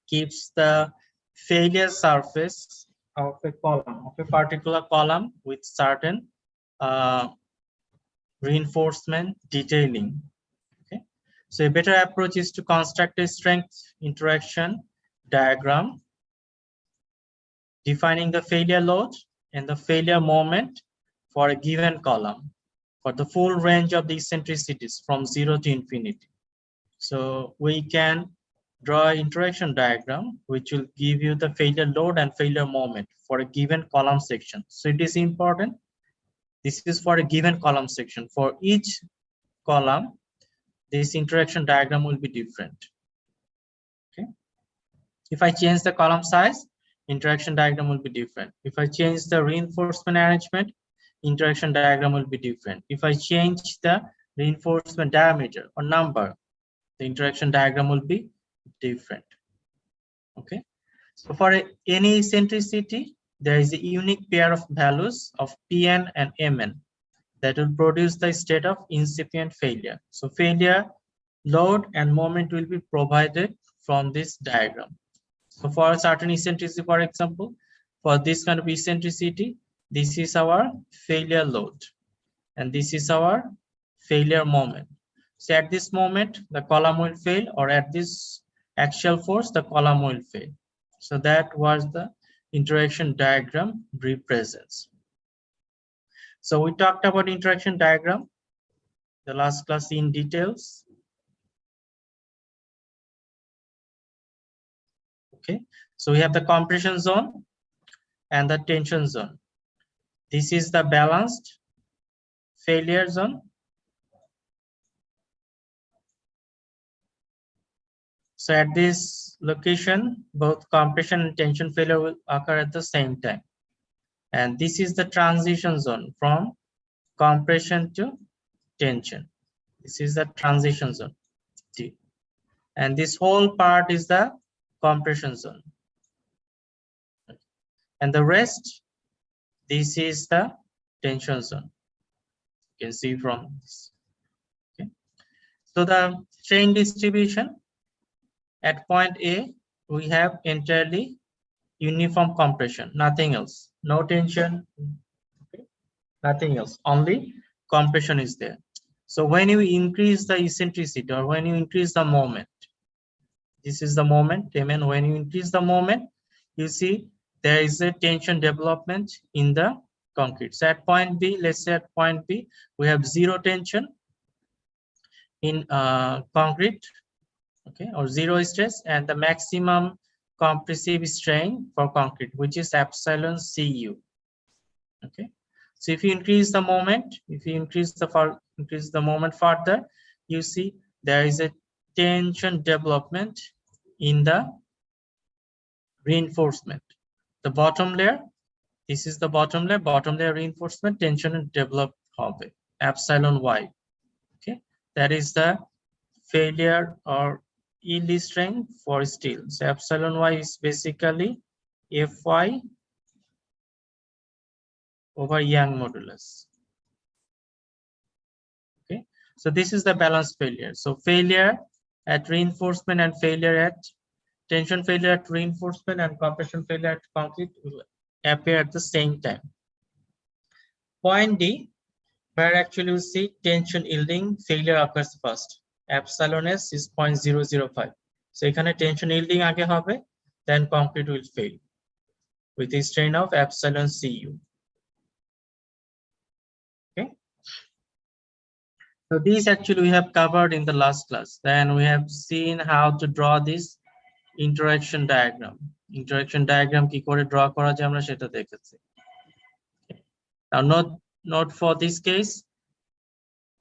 keeps the failure surface of a column, of a particular column, with certain reinforcement detailing. Okay, so a better approach is to construct a strength interaction diagram defining the failure load and the failure moment for a given column for the full range of the eccentricities from 0 to infinity. So we can draw an interaction diagram which will give you the failure load and failure moment for a given column section. So it is important. This is for a given column section. For each column, this interaction diagram will be different. Okay. If I change the column size, interaction diagram will be different. If I change the reinforcement arrangement, interaction diagram will be different. If I change the reinforcement diameter or number, the interaction diagram will be different. Okay, so for any eccentricity, there is a unique pair of values of Pn and Mn that will produce the state of incipient failure. So failure load and moment will be provided from this diagram. So for a certain eccentricity, for example, for this kind of eccentricity, this is our failure load and this is our failure moment. So at this moment, the column will fail, or at this axial force, the column will fail. So that was the interaction diagram represents. So we talked about interaction diagram, the last class in details. Okay, so we have the compression zone and the tension zone. This is the balanced failure zone. So at this location, both compression and tension failure will occur at the same time. And this is the transition zone from compression to tension. This is the transition zone T. And this whole part is the compression zone. And the rest, this is the tension zone. You can see from this. Okay. So the strain distribution at point A, we have entirely uniform compression, nothing else, no tension, okay, nothing else, only compression is there. So when you increase the eccentricity or when you increase the moment, this is the moment, Mn, when you increase the moment, you see there is a tension development in the concrete. So at point B, let's say at point B, we have zero tension in concrete, okay, or zero stress, and the maximum compressive strain for concrete, which is epsilon Cu. Okay, so if you increase the moment, if you increase the moment further, you see there is a tension development in the reinforcement. The bottom layer, this is the bottom layer reinforcement, tension developed হবে epsilon Y. Okay, that is the failure or yield strength for steel. So epsilon Y is basically Fy over Young modulus. Okay, so this is the balanced failure. So failure at reinforcement and failure at tension, failure at reinforcement and compression failure at concrete will appear at the same time. Point D, where actually you see tension yielding failure occurs first. Epsilon S is 0.005. So ekhane tension yielding aage hobe, then concrete will fail with a strain of epsilon Cu. Okay. So these actually we have covered in the last class. Then we have seen how to draw this interaction diagram. Interaction diagram ki kore draw kora jay amra seta dekhechi. Now note for this case,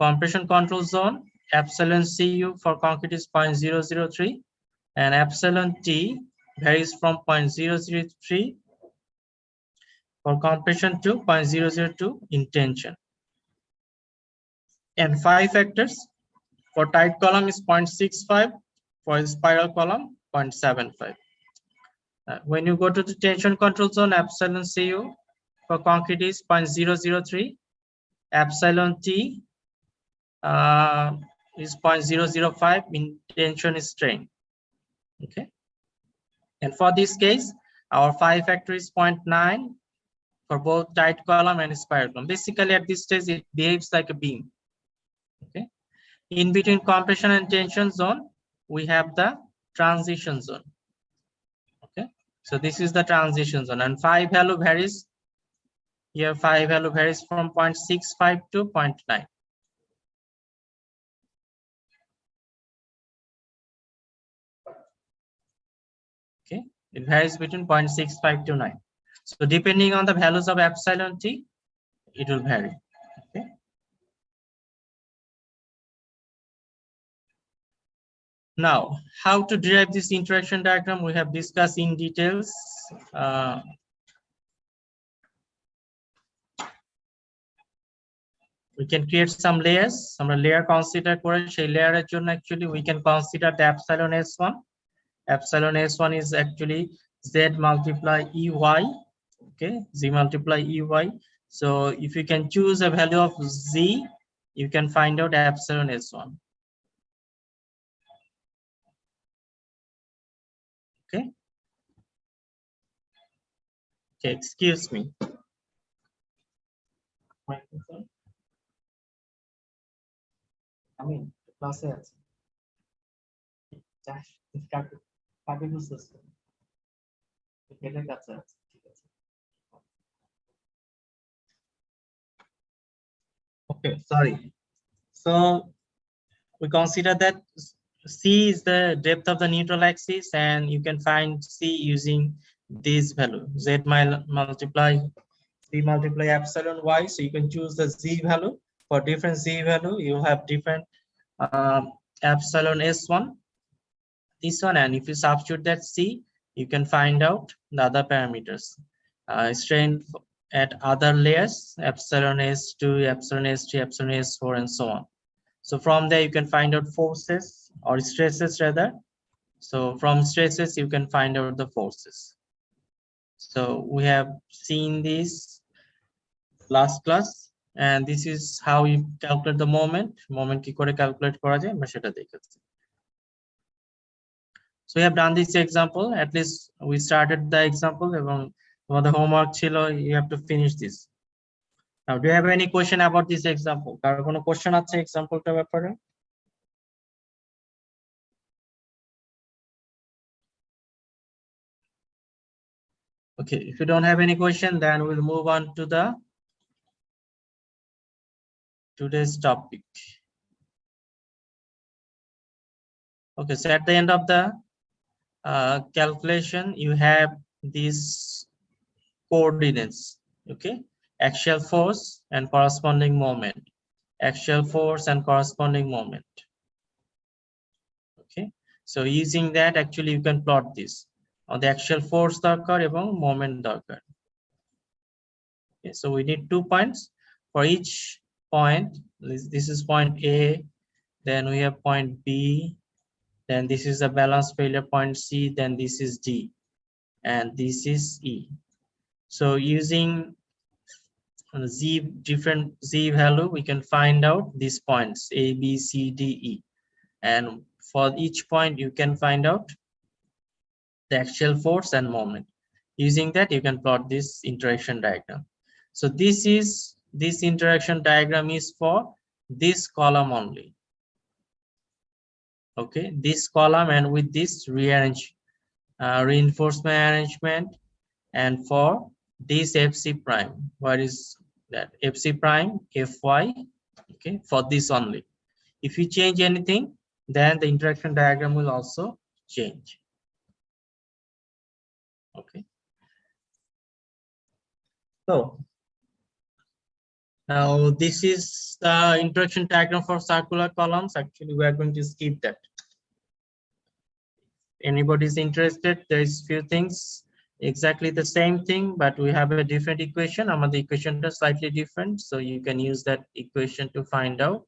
compression control zone, epsilon Cu for concrete is 0.003 and epsilon T varies from 0.003 for compression to 0.002 in tension. And 5 factors for tight column is 0.65, for spiral column 0.75. When you go to the tension control zone, epsilon Cu for concrete is 0.003, epsilon T is 0.005 in tension strain. Okay, And for this case, our 5 factor is 0.9 for both tight column and spiral column. Basically, at this stage, it behaves like a beam. Okay. In between compression and tension zone, we have the transition zone. Okay. So this is the transition zone, and 5 value varies. Here, 5 value varies from 0.65 to 0.9. Okay. It varies between 0.65 to 9. So depending on the values of epsilon t, it will vary. Okay. Now, how to derive this interaction diagram we have discussed in details. We can create some layers. Some layer consider করে সেই layer জন্য actually we can consider the epsilon s1. Epsilon s1 is actually z multiply ey. Okay, z multiply ey. So if you can choose a value of z, you can find out epsilon s1. Okay. Okay, excuse me. Microphone. I mean, class আছে dash কাকে বুঝতেছ এটার কাছে আছে ঠিক আছে okay sorry so we consider that c is the depth of the neutral axis and you can find c using this value z multiply epsilon y, so you can choose the z value. For different z value you have different epsilon s1, this one, and if you substitute that c, you can find out the other parameters, strain at other layers, epsilon s2, epsilon s3, epsilon s4, and so on. So from there you can find out forces or stresses rather. So from stresses you can find out the forces. So we have seen this last class, and this is how you calculate the moment কি করে calculate করা যায় আমরা সেটা দেখেছি. So we have done this example. At least we started the example. এবং the homework ছিল, you have to finish this. Now, do you have any question about this example? কারো কোনো question আছে exampleটা ব্যাপারে? Okay, if you don't have any question, then we'll move on to the today's topic. Okay, so at the end of the calculation, you have these coordinates. Okay, axial force and corresponding moment, axial force and corresponding moment. Okay, so using that, actually you can plot this on the axial force দরকার এবং moment দরকার. Okay, so we need 2 points for each point. This is point A, then we have point B, then this is a balance failure point C, then this is D, and this is E. So using different z value, we can find out these points A, B, C, D, E, and for each point you can find out the axial force and moment. Using that, you can plot this interaction diagram. So this interaction diagram is for this column only. Okay, this column and with this reinforcement arrangement, and for this fc prime, what is that fc prime fy, okay, for this only. If you change anything, then the interaction diagram will also change. Okay, so now this is the interaction diagram for circular columns. Actually, we are going to skip that. Anybody is interested, there is few things exactly the same thing, but we have a different equation. The equation is slightly different, so you can use that equation to find out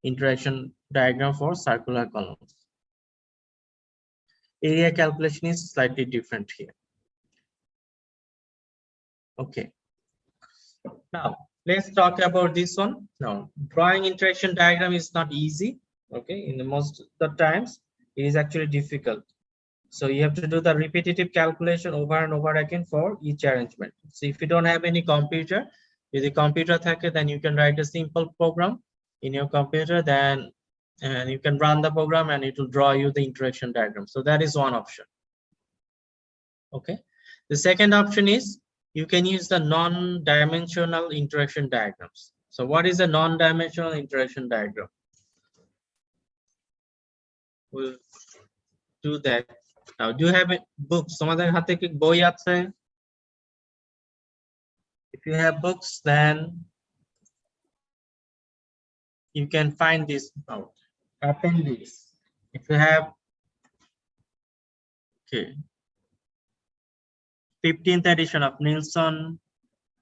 interaction diagram for circular columns. Area calculation is slightly different here. Okay, now let's talk about this one. Now, drawing interaction diagram is not easy. Okay, in the most of the times it is actually difficult. So you have to do the repetitive calculation over and over again for each arrangement. So if you don't have any computer, with the computer থাকে, then you can write a simple program in your computer, then and you can run the program and it will draw you the interaction diagram. So that is one option. Okay. The second option is you can use the non-dimensional interaction diagrams. So what is a non-dimensional interaction diagram? We'll do that. Now, do you have books? তোমাদের হাতে কি বই আছে? If you have books, then you can find this out. Appendix. If you have, okay, 15th edition of Nielsen,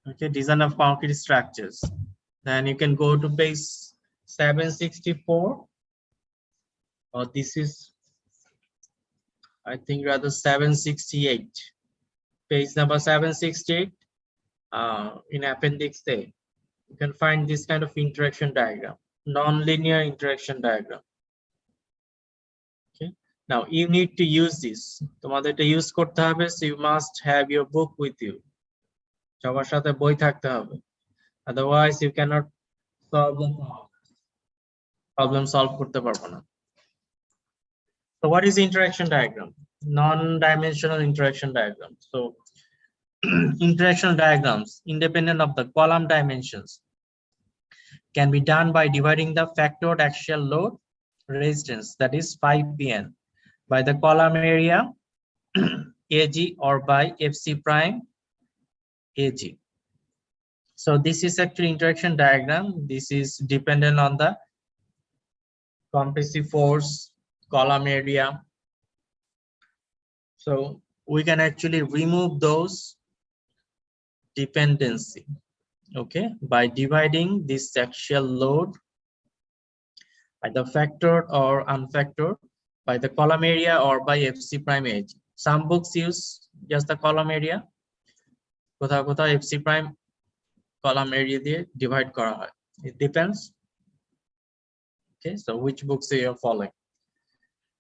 okay, design of concrete structures. Then you can go to page 764, or this is, I think, rather 768. Page number 768 in Appendix A. You can find this kind of interaction diagram, non-linear interaction diagram. Okay. Now you need to use this. তোমাদের এটা use করতে হবে, so you must have your book with you. সবার সাথে বই থাকতে হবে. Otherwise you cannot solve the problem করতে পারবো না. So what is the interaction diagram? Non-dimensional interaction diagram. So interaction diagrams independent of the column dimensions can be done by dividing the factored axial load resistance, that is 5pn, by the column area AG or by FC prime AG. So this is actually interaction diagram. This is dependent on the compressive force, column area. So we can actually remove those dependency, okay, by dividing this axial load by the factored or unfactored by the column area or by FC prime AG. Some books use just the column area. কোথাও কোথাও FC prime column area দিয়ে divide করা হয়. It depends. Okay, so which books you are following.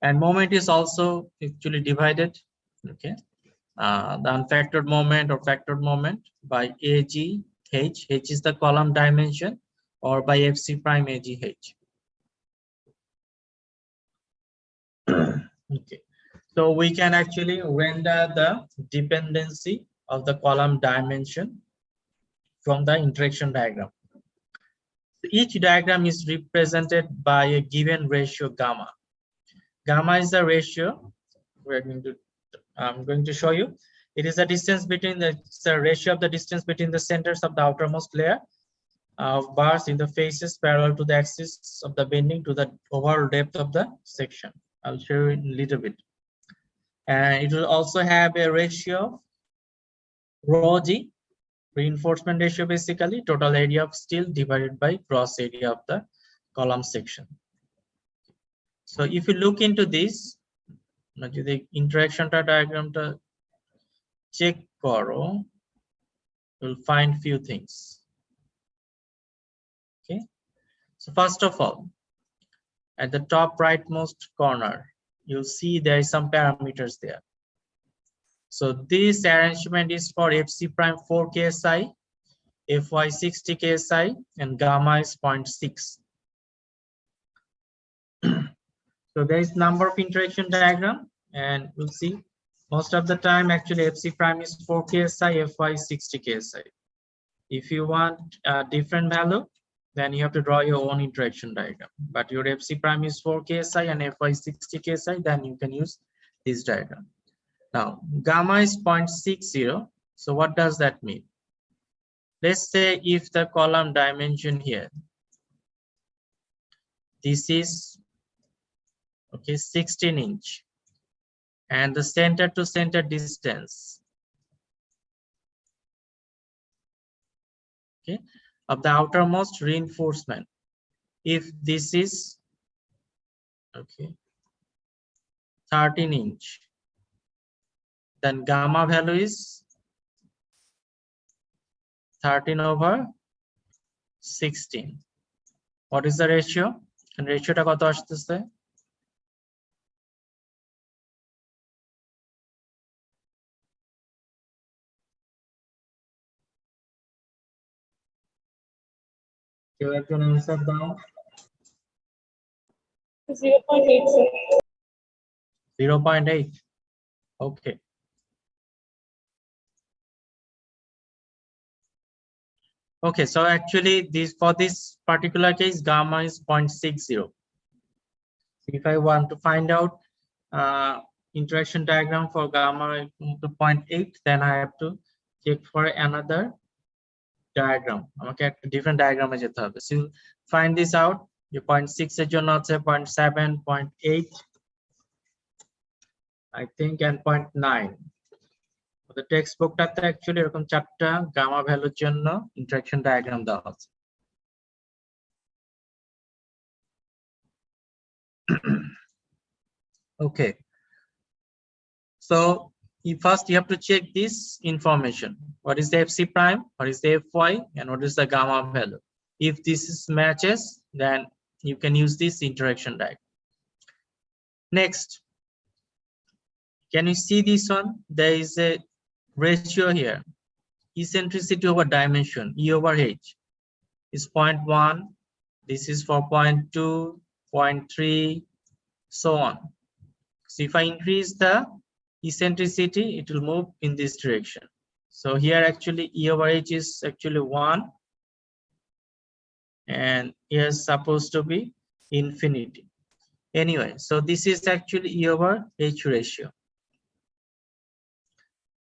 And moment is also actually divided. Okay, the unfactored moment or factored moment by AG H. H is the column dimension, or by FC prime AG H. Okay, so we can actually render the dependency of the column dimension from the interaction diagram. So each diagram is represented by a given ratio gamma. Gamma is the ratio I'm going to show you. It is the distance between the ratio of the distance between the centers of the outermost layer of bars in the faces parallel to the axis of the bending to the overall depth of the section. I'll show you in a little bit. And it will also have a ratio rho g, reinforcement ratio, basically total area of steel divided by gross area of the column section. So if you look into this, the interaction diagram to check করো, you'll find few things. Okay, so first of all, at the top rightmost corner, you'll see there is some parameters there. So this arrangement is for FC prime 4 KSI, FY 60 KSI, and gamma is 0.6. So there is number of interaction diagram, and we'll see most of the time actually FC prime is 4 KSI, FY 60 KSI. If you want a different value, then you have to draw your own interaction diagram. But your FC prime is 4 KSI and FY 60 KSI, then you can use this diagram. Now, gamma is 0.60. So what does that mean? Let's say if the column dimension here, this is, okay, 16 inch, and the center to center distance, okay, of the outermost reinforcement, if this is, okay, 13 inch, then gamma value is 13 over 16. What is the ratio? And ratio ta koto আসতেছে? কেউ একজন answer দাও। 0.8, sir. 0.8. Okay. Okay, so actually this for this particular case gamma is 0.60. If I want to find out interaction diagram for gamma to 0.8, then I have to check for another diagram. Okay, different diagram is it. So find this out. Your 0.6 is your not say 0.7, 0.8, I think, and 0.9. The textbook that actually এরকম চারটা gamma ভ্যালুর জন্য interaction diagram দেওয়া আছে। Okay, so first you have to check this information. What is the FC prime, what is the FY, and what is the gamma value? If this is matches, then you can use this interaction diagram. Next, can you see this one? There is a ratio here. Eccentricity over dimension, E over H, is 0.1. This is for 0.2, 0.3, so on. So if I increase the eccentricity, it will move in this direction. So here actually E over H is actually 1, and here is supposed to be infinity. Anyway, so this is actually E over H ratio.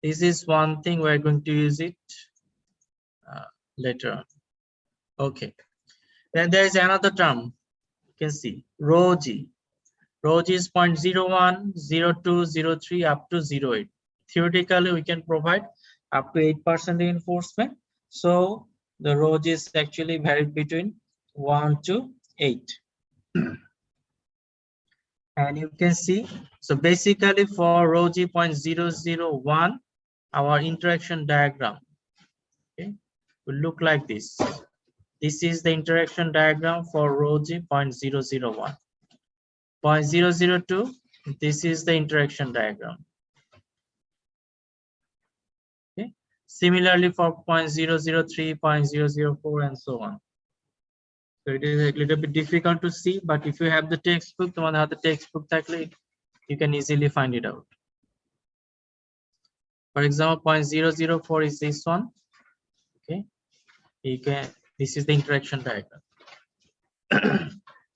This is one thing we're going to use it later on. Okay, then there is another term. You can see rho G. Rho G is 0.01, 02, 03 up to 08. Theoretically, we can provide up to 8% reinforcement. So the rho G is actually varied between 1 to 8. And you can see, so basically for rho G 0.001, our interaction diagram, okay, will look like this. This is the interaction diagram for rho G 0.001. 0.002, this is the interaction diagram. Okay. Similarly for 0.003, 0.004, and so on. So it is a little bit difficult to see, but if you have the textbook, the one have the textbook, you can easily find it out. For example, 0.004 is this one. Okay, you can. This is the interaction diagram.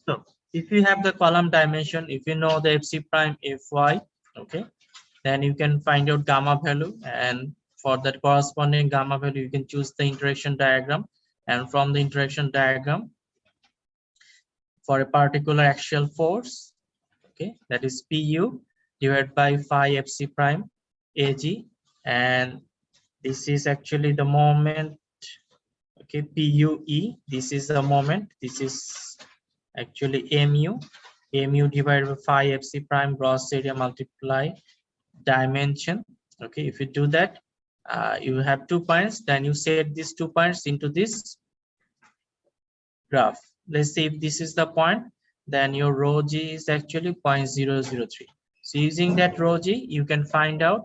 So if you have the column dimension, if you know the FC prime FY, okay, then you can find out gamma value, and for that corresponding gamma value, you can choose the interaction diagram, and from the interaction diagram, for a particular axial force, okay, that is PU divided by phi FC prime AG, and this is actually the moment, okay, PUE, this is the moment, this is actually mu divided by phi FC prime gross area multiply dimension. Okay, if you do that, you have 2 points, then you set these 2 points into this graph. Let's say if this is the point, then your rho G is actually 0.003. So using that rho G, you can find out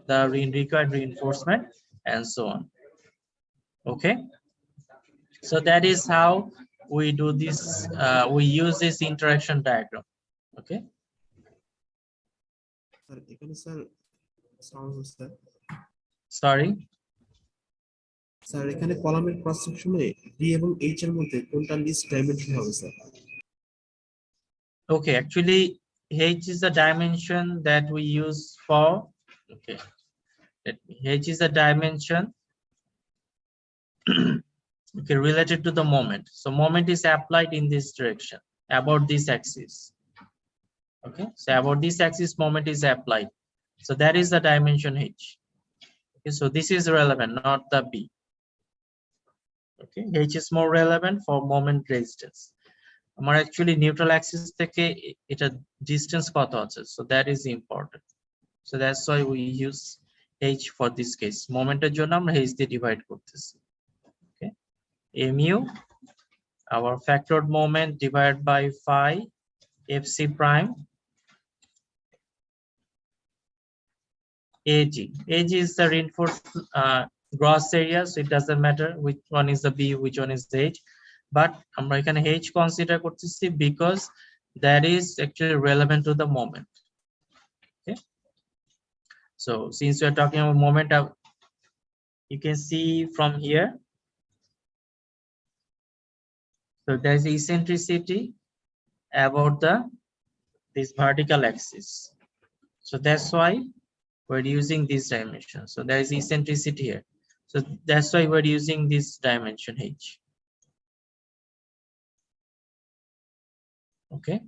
the required reinforcement and so on. Okay, so that is how we do this. We use this interaction diagram. Okay. Sorry. Sir এখানে কলামের cross সেকশনে D এবং H এর মধ্যে কোনটা list dimension হবে sir? Okay, actually H is the dimension that we use for, okay, H is the dimension okay, related to the moment. So moment is applied in this direction about this axis. Okay, so about this axis moment is applied, so that is the dimension H. Okay, so this is relevant, not the B. Okay, H is more relevant for moment resistance. আমার actually neutral axis থেকে এটা distance কত আছে, so that is important. So that's why we use H for this case. Momenটের জন্য আমরা H দিয়ে divide করতেছি. Okay, mu our factored moment divided by phi FC prime AG. AG is the reinforced gross area, so it doesn't matter which one is the B, which one is the H. but আমরা এখানে h consider করতেছি because that is actually relevant to the moment. Okay, so since we are talking about moment, you can see from here, so there is eccentricity about this vertical axis, so that's why we're using this dimension. So there is eccentricity here, so that's why we're using this dimension h. Okay,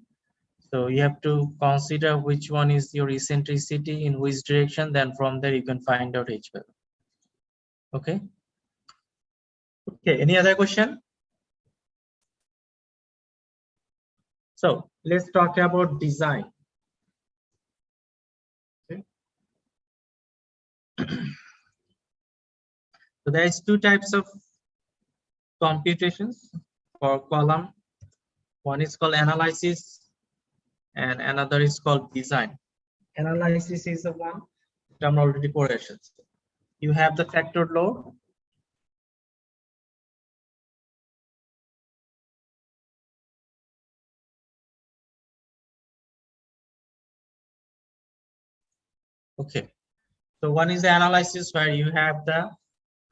so you have to consider which one is your eccentricity in which direction, then from there you can find out h value. Okay, okay, any other question? So let's talk about design. Okay. So there is two types of computations for column. One is called analysis and another is called design. Analysis is the one that I'm already পড়ে এসেছি. You have the factored load. Okay, so one is the analysis where you have the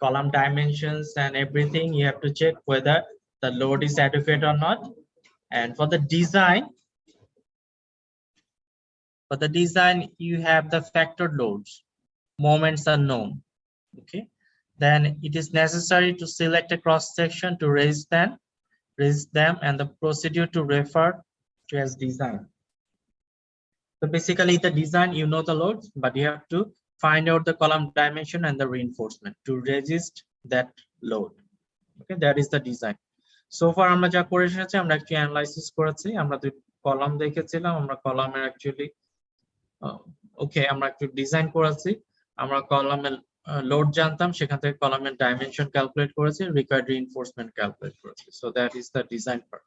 column dimensions and everything. You have to check whether the load is adequate or not. And for the design, you have the factored loads. Moments are known. Okay, then it is necessary to select a cross section to raise them, and the procedure to refer to as design. So basically the design, you know the loads, but you have to find out the column dimension and the reinforcement to resist that load. Okay, that is the design. So far আমরা যা করে এসেছি, আমরা actually analysis করেছি, আমরা দুই column দেখেছিলাম, আমরা কলামের actually ওকে আমরা একটু ডিজাইন করেছি, আমরা কলামের লোড জানতাম, সেখান থেকে কলামের ডাইমেনশন ক্যালকুলেট করেছি, রিকোয়ার্ড রিইনফোর্সমেন্ট ক্যালকুলেট করেছি. So that is the design part.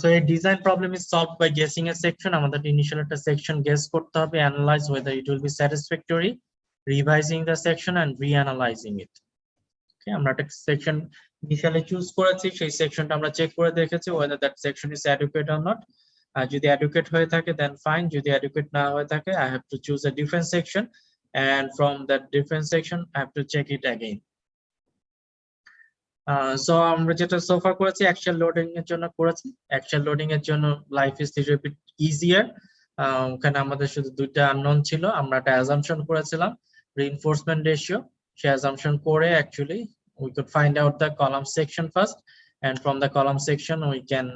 So a design problem is solved by guessing a section. আমাদের ইনিশিয়াল একটা সেকশন গেস করতে হবে, analyse whether it will be satisfactory, revising the section and reanalyzing it. Okay, আমরা একটা section initially choose করেছি, সেই সেকশনটা আমরা চেক করে দেখেছি whether that section is adequate or not. যদি adequate হয়ে থাকে then fine, যদি adequate না হয়ে থাকে I have to choose a different section, and from that different section I have to check it again. So আমরা যেটা সোফা করেছি অ্যাকচুয়াল লোডিং এর জন্য করেছি, অ্যাকচুয়াল লোডিং এর জন্য life is little bit easier. ওখানে আমাদের শুধু দুইটা আননোন ছিল, আমরা একটা অ্যাজাম্পশন করেছিলাম রিইনফোর্সমেন্ট রেশিও, সেই অ্যাজাম্পশন করে actually we could find out the column section first, and from the column section we can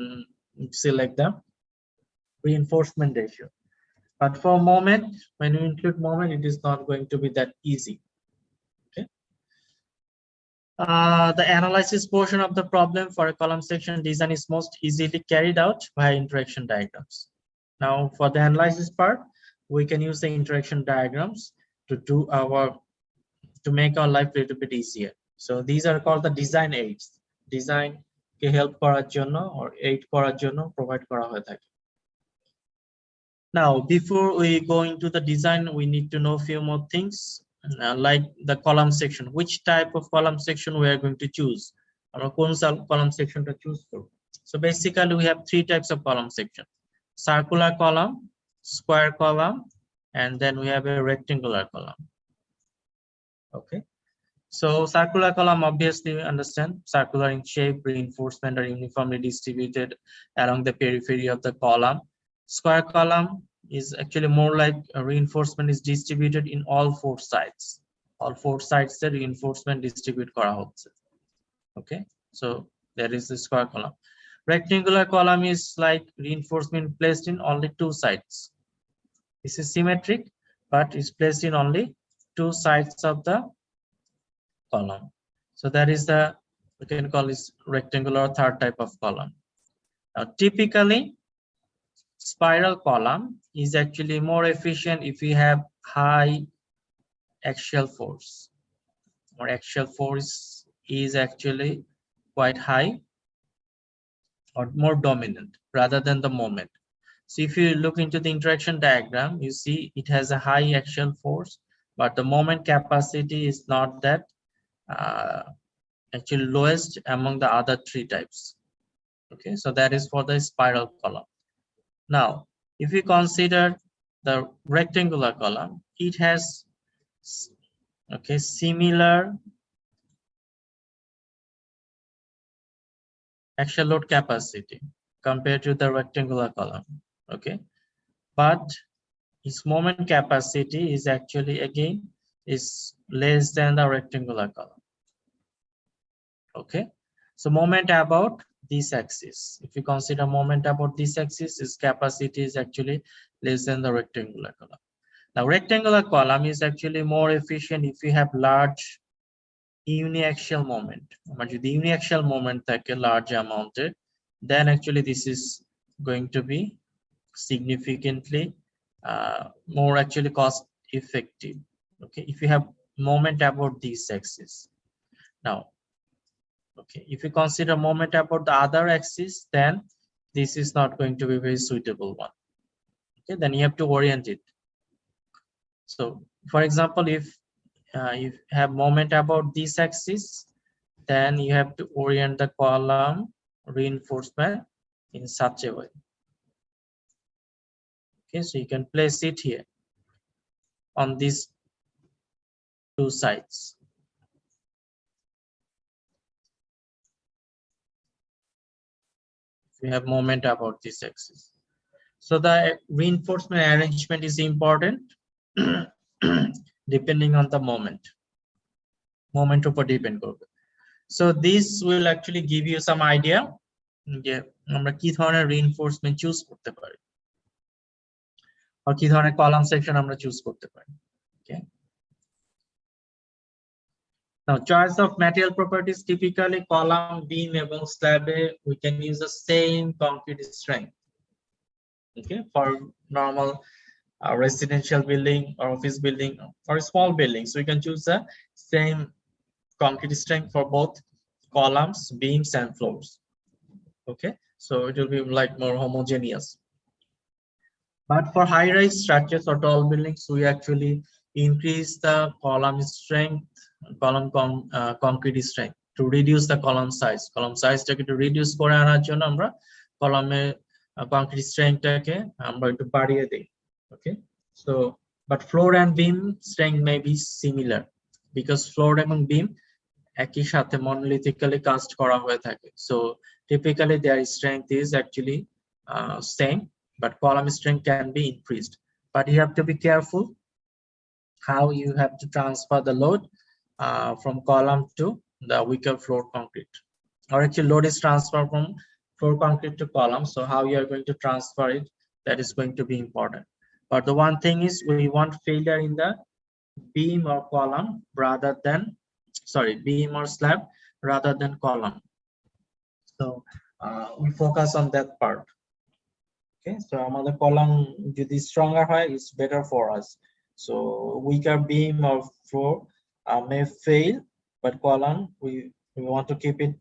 select the reinforcement ratio. But for moment, when you include moment, it is not going to be that easy. Okay. The analysis portion of the problem for a column section design is most easily carried out by interaction diagrams. Now, for the analysis part, we can use the interaction diagrams to make our life a little bit easier. So these are called the design aids. Design ke help করার জন্য or aid করার জন্য provide করা হয়ে থাকে. Now, before we go into the design, we need to know a few more things, like the column section. Which type of column section we are going to choose? Our column section to choose for. So basically, we have three types of column section: circular column, square column, and then we have a rectangular column. Okay. So circular column, obviously we understand, circular in shape, reinforcement are uniformly distributed along the periphery of the column. Square column is actually more like a reinforcement is distributed in all four sides. All four sides the reinforcement distribute kora hocche. Okay, so that is the square column. Rectangular column is like reinforcement placed in only two sides. This is symmetric, but it's placed in only two sides of the column. So that is the, we can call this rectangular third type of column. Now typically spiral column is actually more efficient if we have high axial force, or axial force is actually quite high or more dominant rather than the moment. So if you look into the interaction diagram, you see it has a high axial force, but the moment capacity is not that actually lowest among the other three types. Okay, so that is for the spiral column. Now, if we consider the rectangular column, it has similar axial load capacity compared to the rectangular column. Okay, but its moment capacity is actually again is less than the rectangular column. Okay, so moment about this axis, if you consider moment about this axis, its capacity is actually less than the rectangular column. Now rectangular column is actually more efficient if you have large uniaxial moment. The uniaxial moment take a large amount, then actually this is going to be significantly more actually cost effective. Okay, if you have moment about this axis. Now, okay, if you consider moment about the other axis, then this is not going to be a very suitable one. Okay, then you have to orient it. So for example, if you have moment about this axis, then you have to orient the column reinforcement in such a way. Okay, so you can place it here on these two sides. We have moment about this axis. So the reinforcement arrangement is important depending on the moment উপর depend করবে. So this will actually give you some idea যে আমরা কি ধরনের reinforcement choose করতে পারি আর কি ধরনের column section আমরা choose করতে পারি. Okay. Now, choice of material properties, typically column, beam, এবং slab, we can use the same concrete strength. Okay, for normal residential building or office building or small buildings, so we can choose the same concrete strength for both columns, beams, and floors. Okay, so it will be like more homogeneous. But for high-rise structures or tall buildings, we actually increase the column strength, concrete strength to reduce the column size. Column size টাকে to reduce করে আনার জন্য আমরা কলামের concrete strength টাকে আমরা একটু বাড়িয়ে দেই. Okay, so but floor and beam strength may be similar because floor এবং beam একই সাথে monolithically cast করা হয়ে থাকে. So typically their strength is actually same, but column strength can be increased. But you have to be careful how you have to transfer the load from column to the weaker floor concrete, or actually load is transferred from floor concrete to column. So how you are going to transfer it, that is going to be important. But the one thing is we want failure in the beam or column rather than beam or slab rather than column. So we focus on that part. Okay, so আমাদের column যদি stronger হয়, is better for us. So weaker beam or floor may fail, but column we want to keep it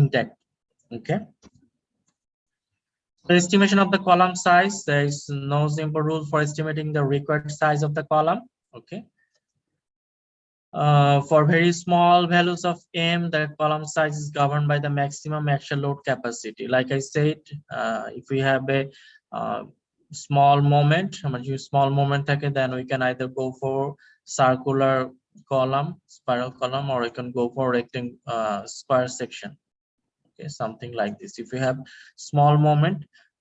intact. Okay, so estimation of the column size, there is no simple rule for estimating the required size of the column. Okay, for very small values of m, the column size is governed by the maximum axial load capacity. Like I said, if we have a small moment, then we can either go for circular column, spiral column, or you can go for rectangular square section. Okay, something like this if you have small moment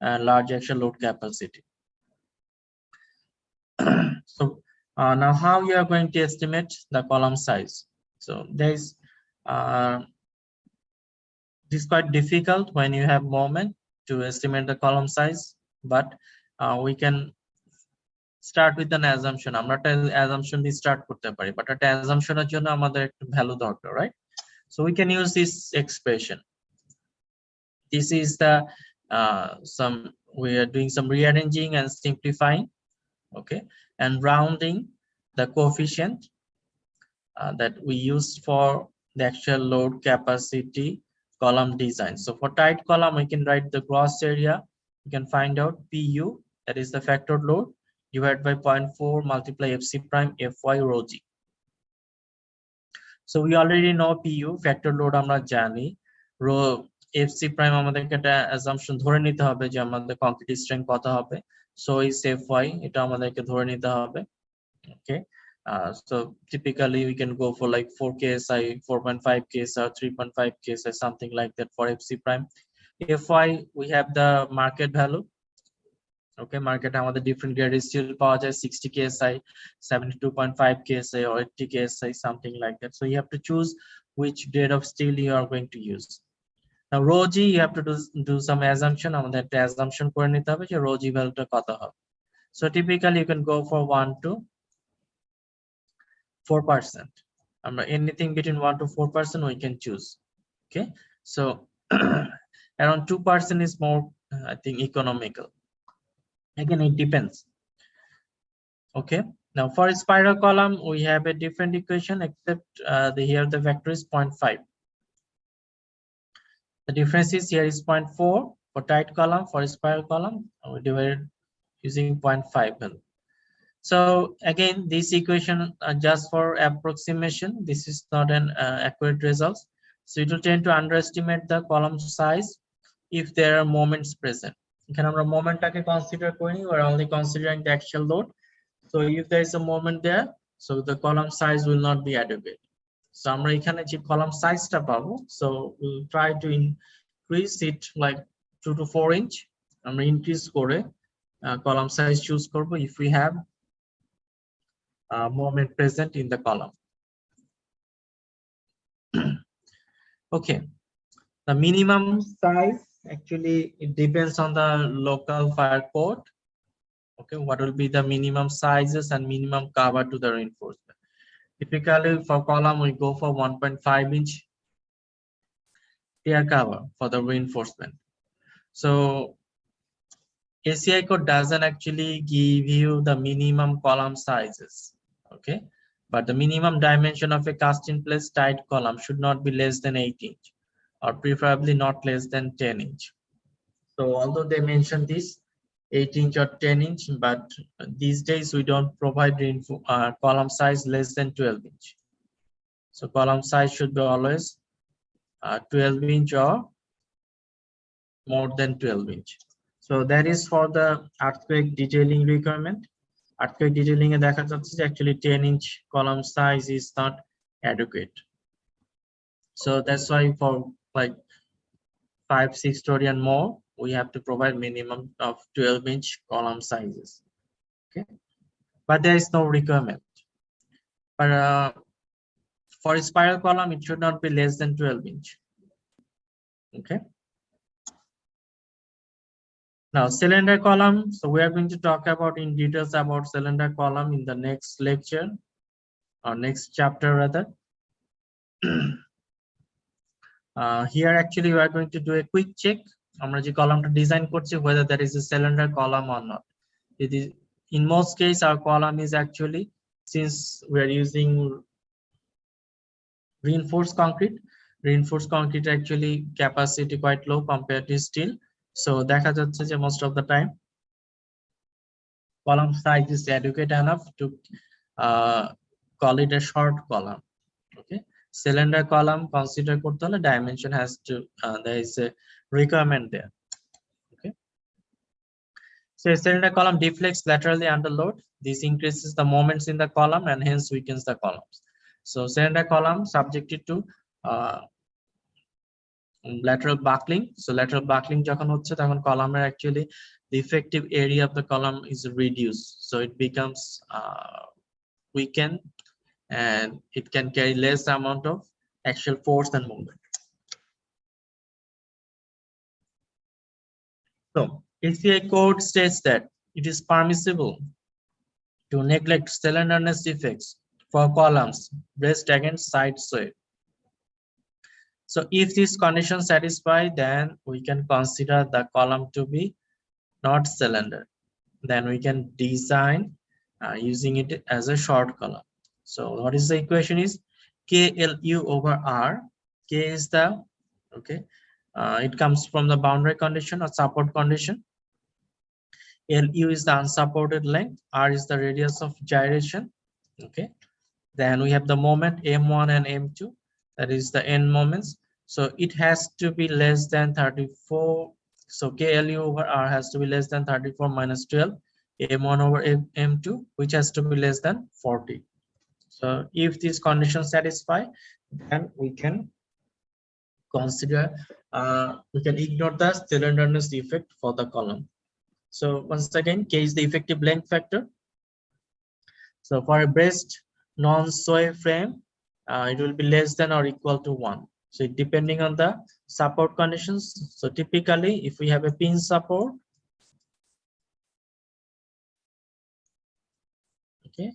and large axial load capacity. So now how you are going to estimate the column size? So there is this is quite difficult when you have moment to estimate the column size, but we can start with an assumption. আমরা একটা assumption দিয়ে start করতে পারি, but একটা assumption এর জন্য আমাদের একটা value দরকার, right? So we can use this expression. This is the we are doing some rearranging and simplifying, okay, and rounding the coefficient that we use for the actual load capacity column design. So for tight column, we can write the gross area. We can find out PU, that is the factored load, divided by 0.4 multiply FC prime FY rho G. So we already know PU factor load আমরা জানি, rho FC prime আমাদেরকে একটা assumption ধরে নিতে হবে যে আমাদের concrete strength কত হবে, so is Fy, এটা আমাদেরকে ধরে নিতে হবে। Okay, so typically we can go for like 4 KSI, 4.5 KSI, 3.5 KSI, something like that for FC prime. Fy, we have the market value. Okay, market আমাদের different grade steel পাওয়া যায় 60 KSI, 72.5 KSI or 80 KSI, something like that. So you have to choose which grade of steel you are going to use. Now rho g, you have to do some assumption, আমাদের একটা assumption করে নিতে হবে যে rho g ভ্যালুটা কত হবে। So typically you can go for 1 to 4%. Anything between 1 to 4% we can choose. Okay, so around 2% is more, I think, economical. Again, it depends. Okay, now for a spiral column we have a different equation, except here the vector is 0.5. The difference is here is 0.4 for tight column. For a spiral column we divided using 0.5 value. So again, this equation just for approximation, this is not an accurate result, so it will tend to underestimate the column size if there are moments present. Ekhane amra moment take consider kori, we are only considering the actual load. So if there is a moment there, so the column size will not be adequate. So amra ekhane je column size ta pabo, so we'll try to increase it like 2 to 4 inch. Amra increase kore column size choose korbo if we have moment present in the column. Okay, the minimum size, actually it depends on the local fire code. Okay, what will be the minimum sizes and minimum cover to the reinforcement? Typically for column we go for 1.5 inch tear cover for the reinforcement. So ACI code doesn't actually give you the minimum column sizes. Okay, but the minimum dimension of a cast in place tight column should not be less than 8 inch or preferably not less than 10 inch. So although they mention this 8 inch or 10 inch, but these days we don't provide column size less than 12 inch. So column size should be always 12 inch or more than 12 inch. So that is for the earthquake detailing requirement. Earthquake detailing এ দেখা যাচ্ছে যে actually 10 inch column size is not adequate. So that's why for like 5-6 story and more, we have to provide minimum of 12 inch column sizes. Okay, but there is no requirement. But for a spiral column it should not be less than 12 inch. Okay, now cylinder column, so we are going to talk about in details about cylinder column in the next lecture or next chapter rather. Here actually we are going to do a quick check, আমরা যে কলামটা design করছি whether there is a cylinder column or not. It is, in most case our column is actually, since we are using reinforced concrete actually capacity quite low compared to steel, so দেখা যাচ্ছে যে most of the time column size is adequate enough to call it a short column. Okay, cylinder column consider korte hole dimension has to there is a requirement there. Okay, so a cylinder column deflects laterally under load. This increases the moments in the column and hence weakens the columns. So cylinder column subjected to lateral buckling. So lateral buckling যখন হচ্ছে তখন column actually the effective area of the column is reduced, so it becomes weakened and it can carry less amount of actual force and movement. So ACI code states that it is permissible to neglect cylinderness defects for columns braced against side sway. So if this condition satisfied, then we can consider the column to be not cylinder. Then we can design using it as a short column. So what is the equation is KLU over R. K is the, okay, it comes from the boundary condition or support condition. LU is the unsupported length. R is the radius of gyration. Okay, Then we have the moment M1 and M2, that is the end moments. So it has to be less than 34. So KLU over R has to be less than 34 minus 12, M1 over M2, which has to be less than 40. So if these conditions satisfy, then we can consider, we can ignore the slenderness effect for the column. So once again, K is the effective length factor. So for a braced non-sway frame, it will be less than or equal to 1. So depending on the support conditions. So typically, if we have a pin support, okay,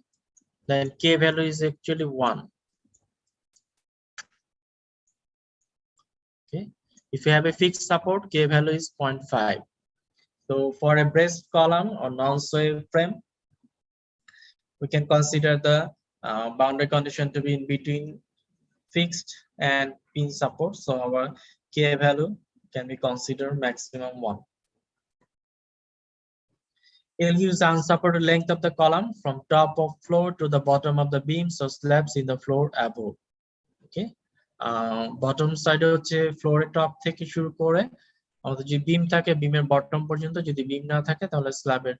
then K value is actually 1. Okay, if you have a fixed support, K value is 0.5. So for a braced column or non-sway frame, we can consider the boundary condition to be in between fixed and pin support. So our K value can be considered maximum 1. LU is the unsupported length of the column from top of floor to the bottom of the beams or slabs in the floor above. Okay, bottom side হচ্ছে ফ্লোরের top থেকে শুরু করে আমাদের যে বিম থাকে বিমের bottom পর্যন্ত, যদি বিম না থাকে তাহলে স্ল্যাবের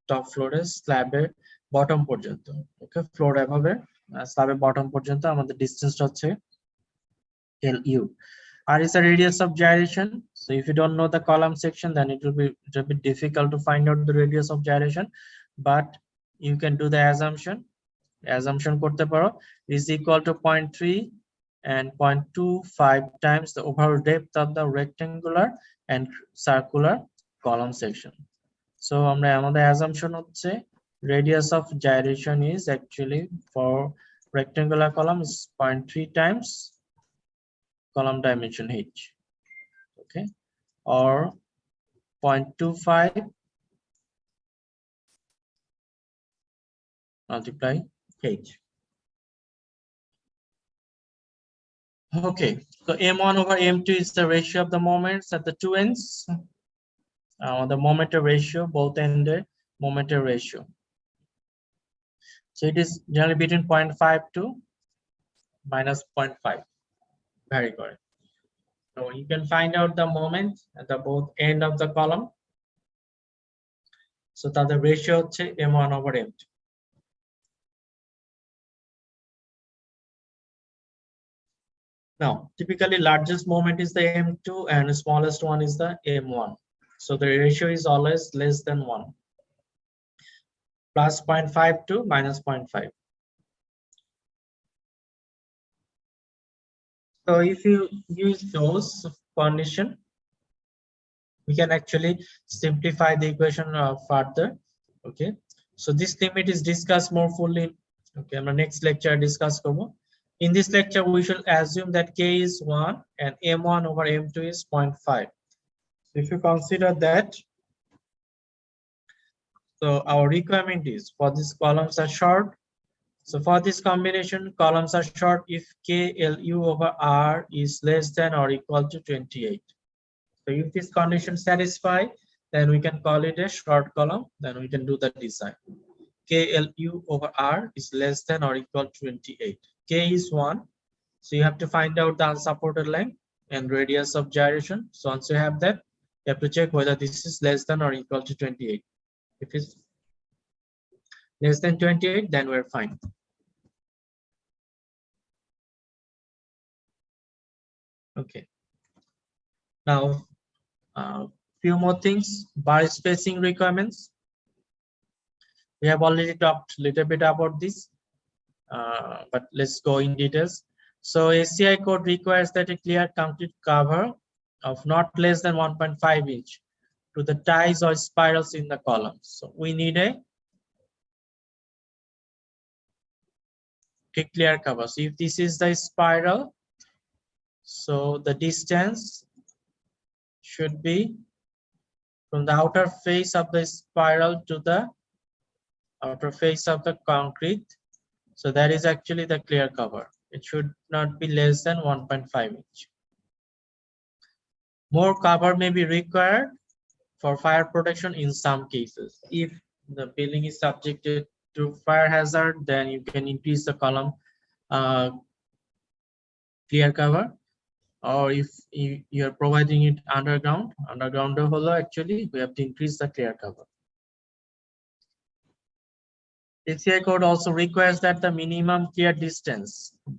টপ ফ্লোরে স্ল্যাবের বটম পর্যন্ত। ওকে, ফ্লোর অ্যাভাবের স্ল্যাবের বটম পর্যন্ত আমাদের ডিসটেন্সটা হচ্ছে LU. R is the radius of gyration. So if you don't know the column section, then it will be difficult to find out the radius of gyration. But you can do the assumption করতে পারো is equal to 0.3 and 0.25 times the overall depth of the rectangular and circular column section. So আমাদের assumption হচ্ছে radius of gyration is actually for rectangular column is 0.3 times column dimension h, okay, or 0.25 multiply h. Okay, so M1 over M2 is the ratio of the moments at the two ends. The momentum ratio, both ended momentum ratio. So it is generally between 0.5 to minus 0.5. Very good. So you can find out the moment at the both end of the column. So that the ratio হচ্ছে M1 over M2. Now, typically largest moment is the M2 and the smallest one is the M1. So the ratio is always less than 1. Plus 0.5 to minus 0.5. So if you use those condition, we can actually simplify the equation further. Okay, so this limit is discussed more fully. Okay, in the next lecture discuss করব. In this lecture, we shall assume that K is 1 and M1 over M2 is 0.5. If you consider that, so our requirement is for these columns are short. So for this combination, columns are short if KLU over R is less than or equal to 28. So if this condition satisfy, then we can call it a short column. Then we can do the design. KLU over R is less than or equal to 28. K is 1. So you have to find out the unsupported length and radius of gyration. So once you have that, you have to check whether this is less than or equal to 28. If it's less than 28, then we're fine. Okay. Now, few more things. Bar spacing requirements. We have already talked a little bit about this, but let's go in details. So ACI code requires that a clear concrete cover of not less than 1.5 inch to the ties or spirals in the columns. So we need a clear cover. So if this is the spiral, so the distance should be from the outer face of the spiral to the outer face of the concrete. So that is actually the clear cover. It should not be less than 1.5 inch. More cover may be required for fire protection in some cases. If the building is subjected to fire hazard, then you can increase the column clear cover. Or if you're providing it underground holo, actually we have to increase the clear cover. ACI code also requires that the minimum clear distance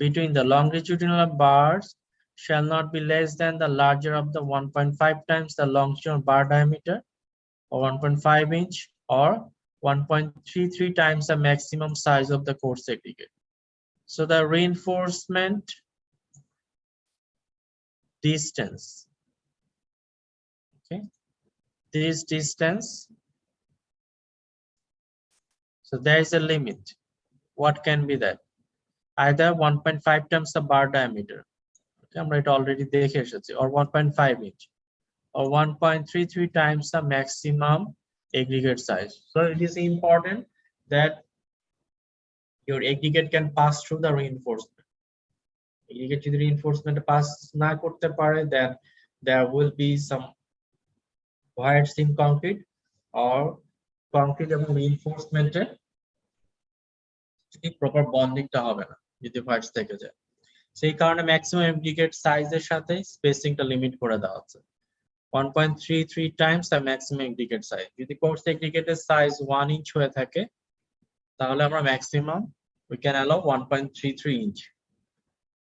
between the longitudinal bars shall not be less than the larger of the 1.5 times the longitudinal bar diameter, or 1.5 inch, or 1.33 times the maximum size of the core aggregate. So the reinforcement distance, okay, this distance, so there is a limit. What can be that? Either 1.5 times the bar diameter, okay, আমরা এটা already দেখে এসেছি, or 1.5 inch, or 1.33 times the maximum aggregate size. So it is important that your aggregate can pass through the reinforcement. Aggregate যদি reinforcement pass না করতে পারে, then there will be some voids in concrete, or concrete এবং reinforcement এর proper bonding টা হবে না যদি voids থেকে যায়। সেই কারণে ম্যাক্সিমাম aggregate সাইজের সাথে স্পেসিংটা লিমিট করে দেওয়া আছে 1.33 Times the maximum aggregate size. যদি কোর্স aggregateর সাইজ 1 ইঞ্চ হয়ে থাকে, তাহলে আমরা maximum we can allow 1.33 inch.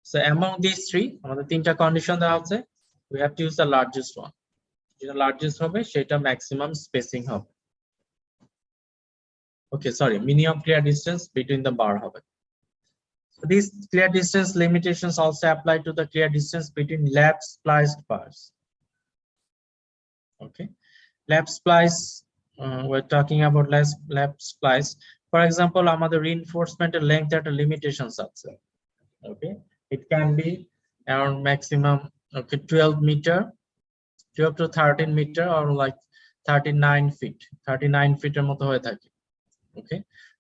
So among these three, আমাদের তিনটা কন্ডিশন দেওয়া আছে, we have to use the largest one. যেটা লার্জেস্ট হবে সেটা ম্যাক্সিমাম স্পেসিং হবে। Okay, sorry, minimum clear distance between the bar হবে। So these clear distance limitations also apply to the clear distance between lap spliced bars. Okay, lap splice, we're talking about lap splice. For example, আমাদের reinforcement length at a limitations আছে। Okay, it can be around maximum, okay, 12 meter, 12 to 13 meter, or like 39 feet, 39 feet এর মতো হয়ে থাকে। Okay,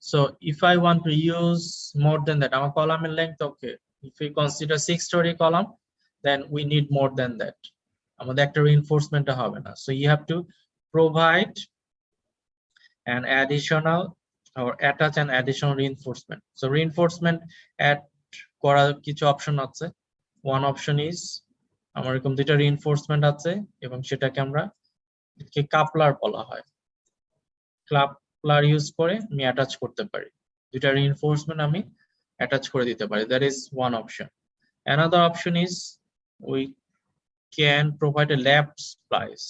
so if I want to use more than that, our column length, okay, if we consider 6-story column, then we need more than that. আমাদের একটা reinforcement হবে না, so you have to provide an additional or attach an additional reinforcement. So reinforcement add করার কিছু option আছে। One option is আমার এরকম দুইটা reinforcement আছে এবং সেটাকে আমরা কাপলার বলা হয়। কাপলার ইউজ করে আমি অ্যাটাচ করতে পারি, দুইটা reinforcement আমি অ্যাটাচ করে দিতে পারি। That is one option. Another option is we can provide a lap splice.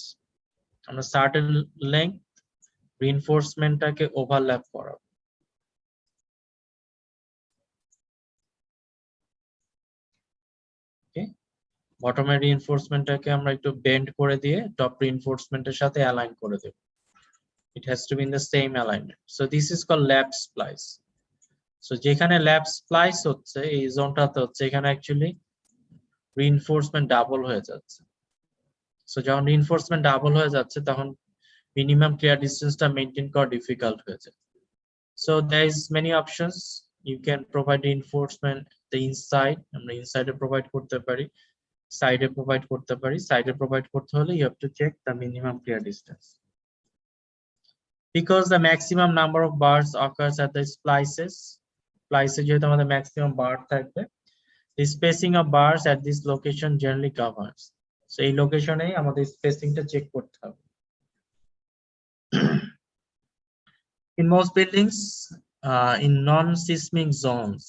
আমরা certain length reinforcementটাকে ওভারল্যাপ করা। Okay, বটমের রিইনফোর্সমেন্টটাকে আমরা একটু বেন্ড করে দিয়ে টপ রিইনফোর্সমেন্টের সাথে অ্যালাইন করে দেব। It has to be in the same alignment. So this is called lap splice. So যেখানে lap splice হচ্ছে, এই জোনটাতে হচ্ছে, এখানে অ্যাকচুয়ালি রিইনফোর্সমেন্ট ডাবল হয়ে যাচ্ছে। সো যখন রিইনফোর্সমেন্ট ডাবল হয়ে যাচ্ছে, তখন মিনিমাম ক্লিয়ার ডিসটেন্সটা মেইনটেইন করা ডিফিকাল্ট হয়ে যায়। So there is many options. You can provide reinforcement the inside, আমরা ইনসাইডে প্রোভাইড করতে পারি, সাইডে প্রোভাইড করতে পারি। সাইডে প্রোভাইড করতে হলে you have to check the minimum clear distance. Because the maximum number of bars occurs at the splices, যেহেতু আমাদের maximum bar থাকবে, the spacing of bars at this location generally governs. So এই লোকেশনেই আমাদের স্পেসিংটা check করতে হবে। In most buildings, in non-seismic zones,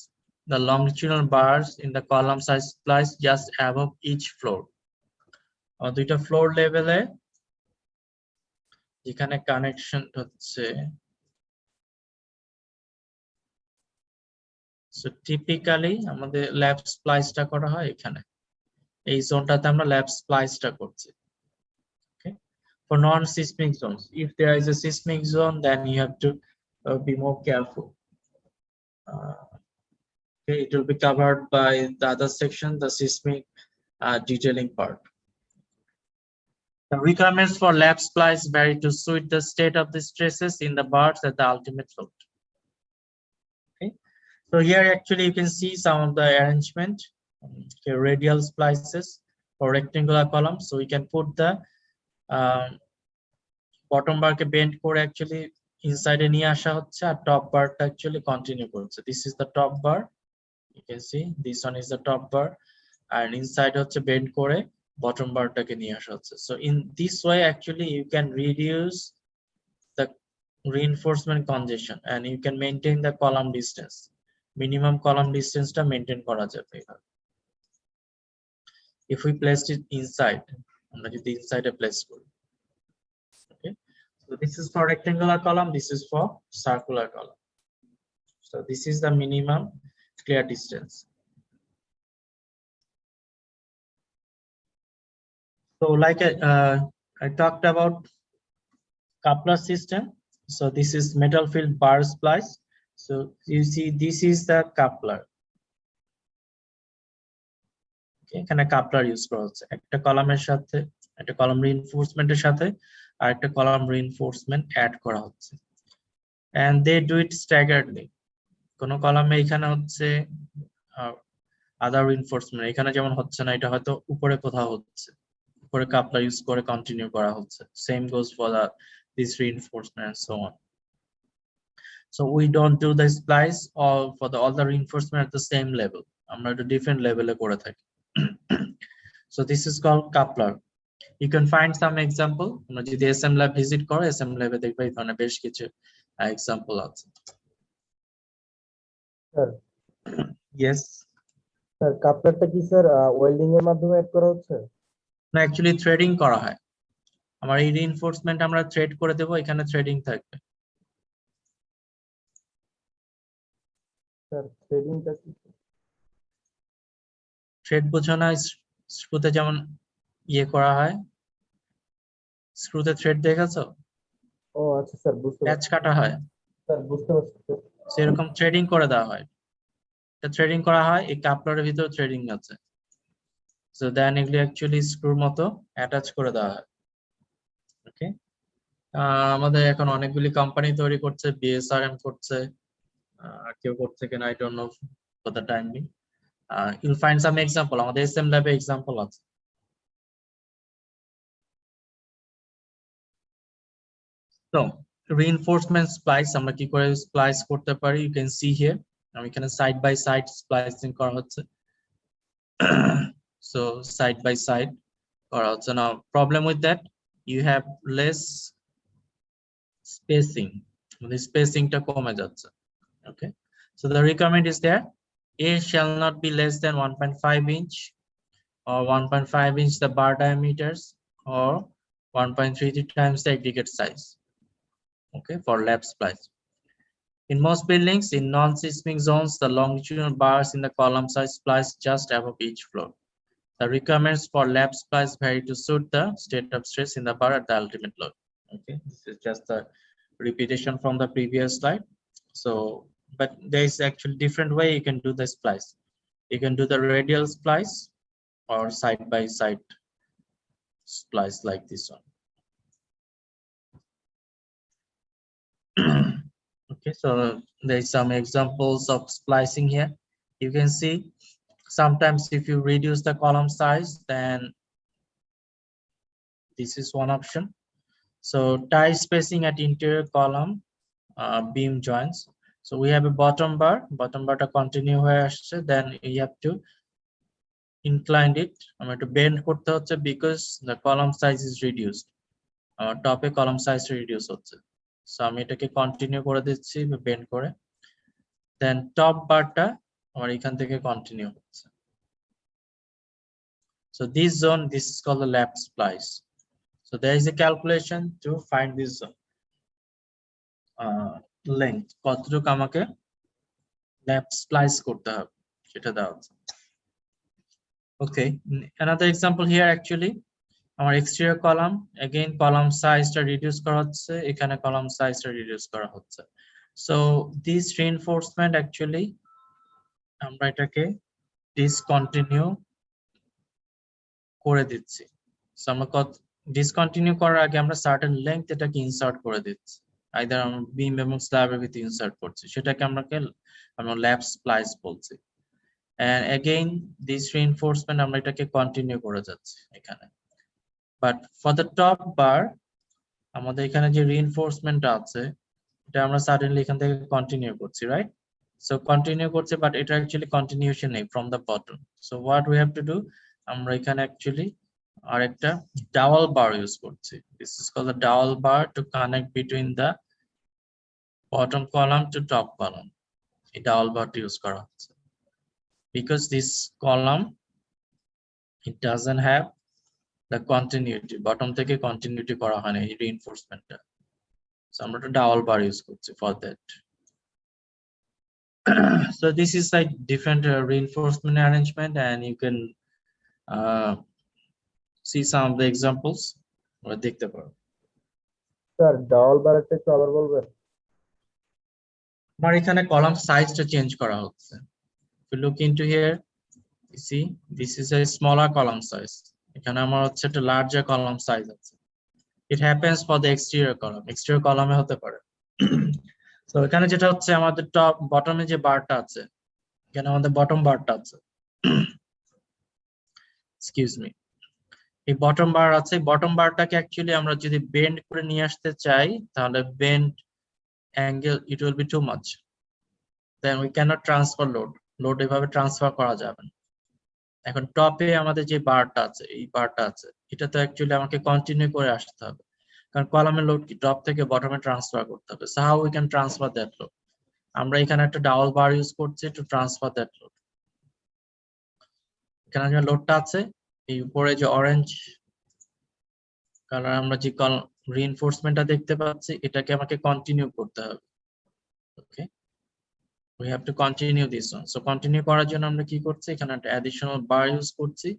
the longitudinal bars in the columns are spliced just above each floor. দুইটা floor লেভেলে যেখানে connection হচ্ছে, so typically আমাদের lab স্প্লাইসটা করা হয় এখানে, এই জোনটাতে আমরা ল্যাব স্প্লাইসটা করছি। Okay, for non-seismic zones, if there is a seismic zone, then you have to be more careful. Okay, it will be covered by the other section, the seismic detailing part. The requirements for lap splice vary to suit the state of the stresses in the bars at the ultimate load. Okay, so here actually you can see some of the arrangement. Okay, radial splices for rectangular columns, so we can put the bottom bar ke bend core actually ইনসাইডে নিয়ে আসা হচ্ছে আর top বারটা actually continue করছে। This is the top bar, you can see this one is the top bar, আর inside হচ্ছে bend করে bottom বারটাকে নিয়ে আসা হচ্ছে। So in this way actually you can reduce the reinforcement congestion and you can maintain the column distance. Minimum column distance টা maintain করা যাবে এভাবে। If we placed it inside, আমরা যদি inside এ place করি, okay, so this is for rectangular column, this is for circular column. So this is the minimum clear distance. So like I talked about coupler system. So this is metal filled bar splice. So you see this is the coupler. এখানে coupler use করা হচ্ছে একটা কলামের সাথে, একটা column রিইনফোর্সমেন্টের সাথে আর একটা column reinforcement add করা হচ্ছে, এন্ড দে ডু ইট স্ট্যাগার্ডলি। কোন কলামে এখানে হচ্ছে আদার রিইনফোর্সমেন্ট, এখানে যেমন হচ্ছে না, এটা হয়তো উপরে কোথাও হচ্ছে, উপরে কাপলার ইউজ করে কন্টিনিউ করা হচ্ছে। Same goes for this reinforcement and so on. So we don't do the splice all for all the reinforcement at the same level, আমরা একটা ডিফারেন্ট লেভেলে করে থাকি। So this is called coupler. You can find some example. আমরা যদি SM lab visit করো, SM lab এ দেখবে এই ধরনের বেশ কিছু এক্সাম্পল আছে। স্যার Yes, স্যার কাপলারটা কি স্যার ওয়েল্ডিং এর মাধ্যমে অ্যাড করা হচ্ছে? না অ্যাকচুয়ালি থ্রেডিং করা হয়। আমার এই রিইনফোর্সমেন্ট আমরা থ্রেড করে দেব, এখানে থ্রেডিং থাকবে। স্যার থ্রেডিংটা কি? থ্রেড বোঝো না? স্ক্রুতে যেমন ইয়ে করা হয়, স্ক্রুতে থ্রেড দেখেছো? ও আচ্ছা স্যার, বুঝতে প্যাচ পারছি কাটা হয়, স্যার, বুঝতে পারছি স্যার। সেরকম থ্রেডিং করে দেওয়া হয়। থ্রেডিং করা হয়, এই কাপলারের ভিতর থ্রেডিং আছে। সো দেন এগুলি অ্যাকচুয়ালি স্ক্রুর মতো অ্যাটাচ করে দেওয়া হয়। ওকে, আমাদের এখন অনেকগুলি কোম্পানি তৈরি করছে, বিএসআরএম করছে, আর কেউ করছে কিনা I don't know for the time being. Yule find some example, আমাদের এসএম ল্যাবে এক্সাম্পল আছে। তো রিইনফোর্সমেন্ট স্প্লাইস আমরা কি করে স্প্লাইস করতে পারি, ইউ ক্যান সি হিয়ার। আমি এখানে সাইড বাই সাইড স্প্লাইসিং করা হচ্ছে। সো সাইড বাই সাইড করা হচ্ছে না। Problem with that, you have less spacing, মানে স্পেসিংটা কমে যাচ্ছে। Okay, so the requirement is there: A shall not be less than 1.5 inch or 1.5 inch the bar diameters or 1.33 times the aggregate size. Okay, for lap splice. In most buildings in non-seismic zones, the longitudinal bars in the column size splice just above each floor. The requirements for lap splice vary to suit the state of stress in the bar at the ultimate load. Okay, this is just a repetition from the previous slide. So, but there is actually different way you can do the splice. You can do the radial splice or side by side splice like this one. Okay, so there is some examples of splicing here. You can see sometimes if you reduce the column size, then this is one option. So tie spacing at interior column beam joints. So we have a bottom bar to continue where, then you have to incline it, to bend করতে হচ্ছে because the column size is reduced. Top A column size reduce হচ্ছে, so আমি এটাকে continue করে দিচ্ছি bend করে, then top barটা আমার এখান থেকে continue হচ্ছে। So this zone, this is called the lap splice. So there is a calculation to find this zone. Length কতটুকু আমাকে lap splice করতে হবে সেটা দেওয়া আছে। Okay, another example here actually, our exterior column, again column size টা reduce করা হচ্ছে, এখানে column size টা reduce করা হচ্ছে। So this reinforcement actually আমরা এটাকে discontinue করে দিচ্ছি। So আমরা discontinue করার আগে আমরা certain length এটাকে insert করে দিচ্ছি, either আমরা beam এবং slab এর ভিতরে insert করছি, সেটাকে আমরা lap splice বলছি। And again this reinforcement আমরা এটাকে continue করে যাচ্ছি এখানে। But for the top bar আমাদের এখানে যে reinforcement আছে এটা আমরা সাডেনলি এখান থেকে কন্টিনিউ করছি, রাইট? সো কন্টিনিউ করছে, বাট এটা অ্যাকচুয়ালি কন্টিনিউশন নেই from the bottom. So what we have to do, আমরা এখানে অ্যাকচুয়ালি আরেকটা ডাবল বার ইউজ করছি। This is called the double bar to connect between the bottom column to top column. এই double বারটি use করা হচ্ছে because this column it doesn't have the continuity, bottom থেকে continuity করা হয় না এই রিইনফোর্সমেন্টটা। সো আমরা একটা ডাবল বার ইউজ করছি for that. So this is like different reinforcement arrangement, and you can see some of the examples আমরা দেখতে পারো। স্যার ডাবল বারটা একটু আবার বলবেন? আমার এখানে কলাম সাইজটা চেঞ্জ করা হচ্ছে। If you look into here, you see this is a smaller column size. এখানে আমার হচ্ছে একটা লার্জার কলাম সাইজ আছে। It happens for the exterior column. Exterior column এ হতে পারে। তো এখানে যেটা হচ্ছে আমাদের টপ বটমে যে বারটা আছে, এখানে আমাদের বটম বারটা আছে। এক্সকিউজ মি, এই বটম বার আছে। বটম বারটাকে অ্যাকচুয়ালি আমরা যদি বেন্ড করে নিয়ে আসতে চাই, তাহলে bend angle it will be too much, then we cannot transfer load এভাবে ট্রান্সফার করা যাবে না। এখন টপে আমাদের যে বারটা আছে, এই বারটা আছে, এটা তো অ্যাকচুয়ালি আমাকে কন্টিনিউ করে আসতে হবে, কারণ কলামের লোড কি টপ থেকে বটমে ট্রান্সফার করতে হবে। So how we can transfer that load, আমরা এখানে একটা ডাবল বার ইউজ করছি টু ট্রান্সফার দ্যাট লোড। এখানে যে লোডটা আছে, এই উপরে যে অরেঞ্জ কালার আমরা যে রিইনফোর্সমেন্টটা দেখতে পাচ্ছি, এটাকে আমাকে কন্টিনিউ করতে হবে। ওকে, we have to continue this one. So continue করার জন্য আমরা কি করছি, এখানে একটা additional bar ইউজ করছি,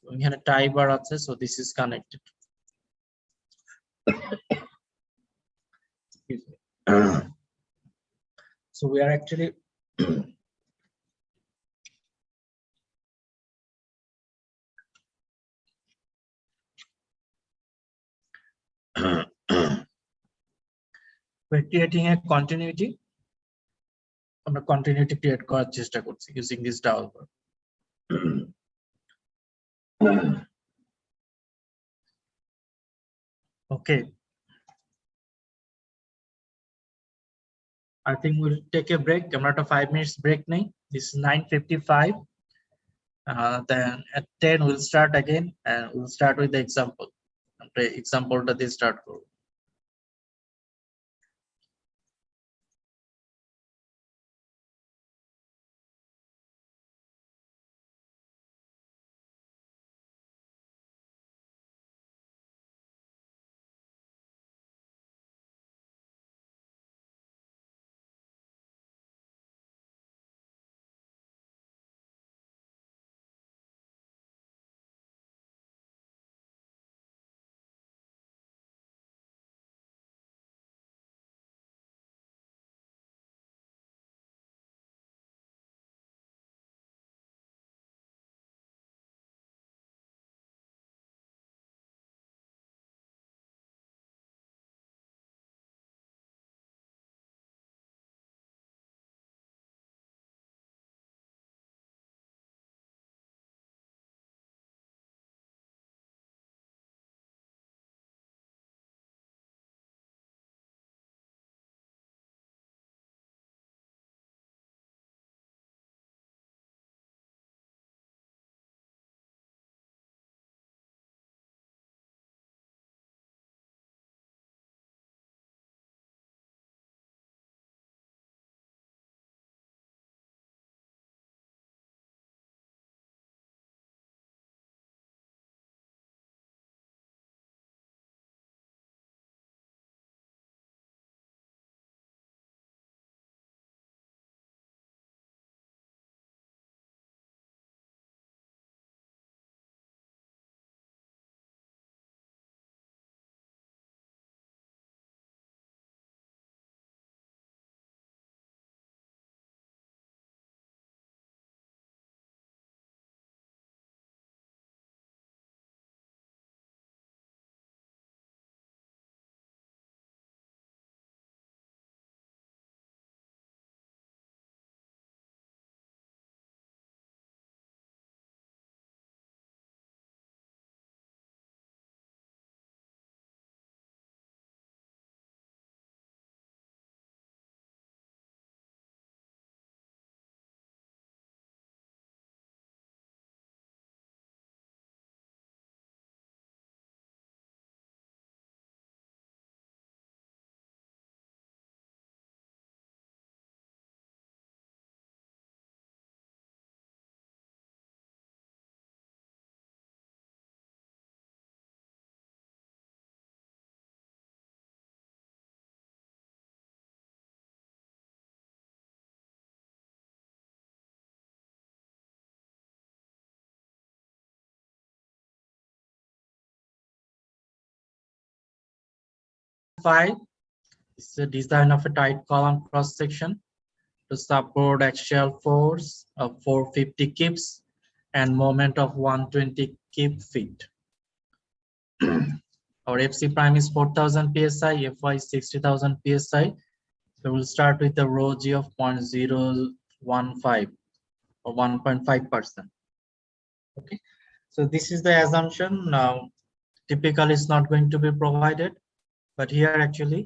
এখানে টাই বার আছে, so this is connected. Excuse me. So we are actually we're creating a continuity. আমরা কন্টিনিউটি ক্রিয়েট করার চেষ্টা করছি using this double bar. Okay, I think we'll take a break. আমরা একটা 5 minutes break নেই। This is 9:55. Then at 10 we'll start again, and we'll start with the example. আমরা এক্সাম্পলটা দিয়ে start করব। 1.5 is the design of a tight column cross section to support axial force of 450 kips and moment of 120 kip feet. Our FC prime is 4,000 psi, Fy is 60,000 psi. So we'll start with the rho g of 0.015 or 1.5%. Okay, so this is the assumption. Now, typically it's not going to be provided, but here actually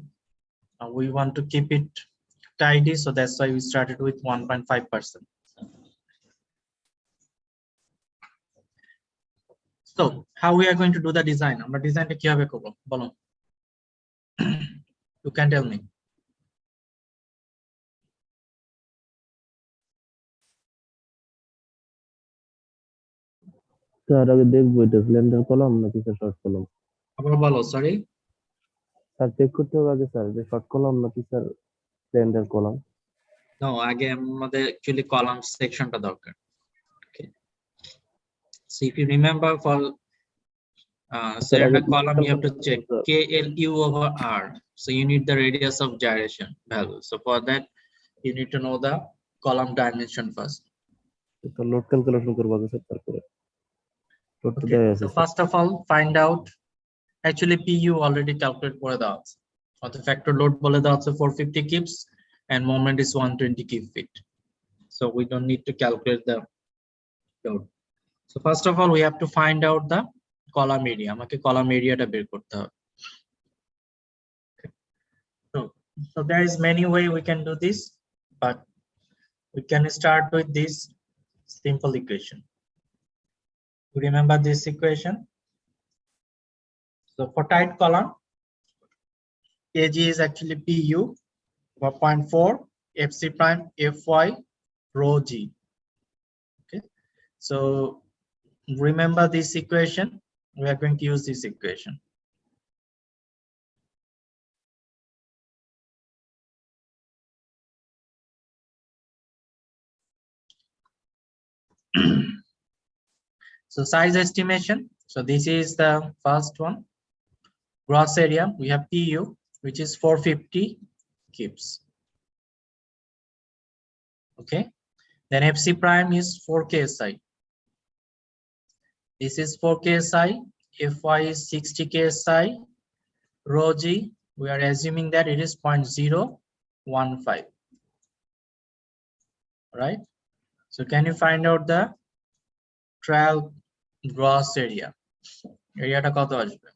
we want to keep it tidy, so that's why we started with 1.5%. So how we are going to do the design? Our design ta kihobe korbo bolo? You can tell me. Sir আগে দেখবো এটা cylinder column নাকি sir short column আবার বলো, sorry. Sir check করতে হবে আগে sir যে শর্ট কলাম নাকি স্যার সিলিন্ডার কলাম No, আগে আমাদের actually column section টা দরকার। Okay, so if you remember for cylinder column you have to check KLU over R, so you need the radius of gyration value. So for that you need to know the column dimension first. তো load calculation করব আগে sir তারপরে load তো Okay, দেয়া আছে so first of all find out, actually PU already calculate করে দেওয়া আছে, or the factor load বলে দেওয়া আছে 450 kips and moment is 120 kip feet, so we don't need to calculate the load. So first of all we have to find out the column area. আমাকে column area টা বের করতে হবে। So there is many way we can do this, but we can start with this simple equation. You remember this equation? So for tight column, AG is actually PU over 0.4 FC prime Fy rho G. Okay, so remember this equation. We are going to use this equation. So size estimation. So this is the first one. Gross area, we have PU, which is 450 kips. Okay, then FC prime is 4 KSI. This is 4 KSI. Fy is 60 KSI. Rho G, we are assuming that it is 0.015. Right? So can you find out the trial gross area? Area ta koto আসবে?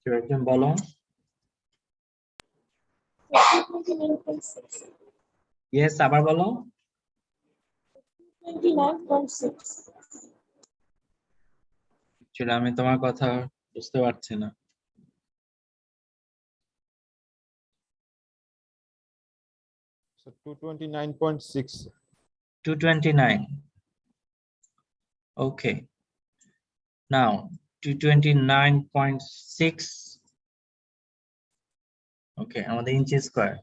কেউ একজন বলো। 29.6. Yes, আবার বলো। 29.6. Actually আমি তোমার কথা বুঝতে পারছি না। So 229.6. 229. Okay. Now 229.6. Okay, আমাদের inches square.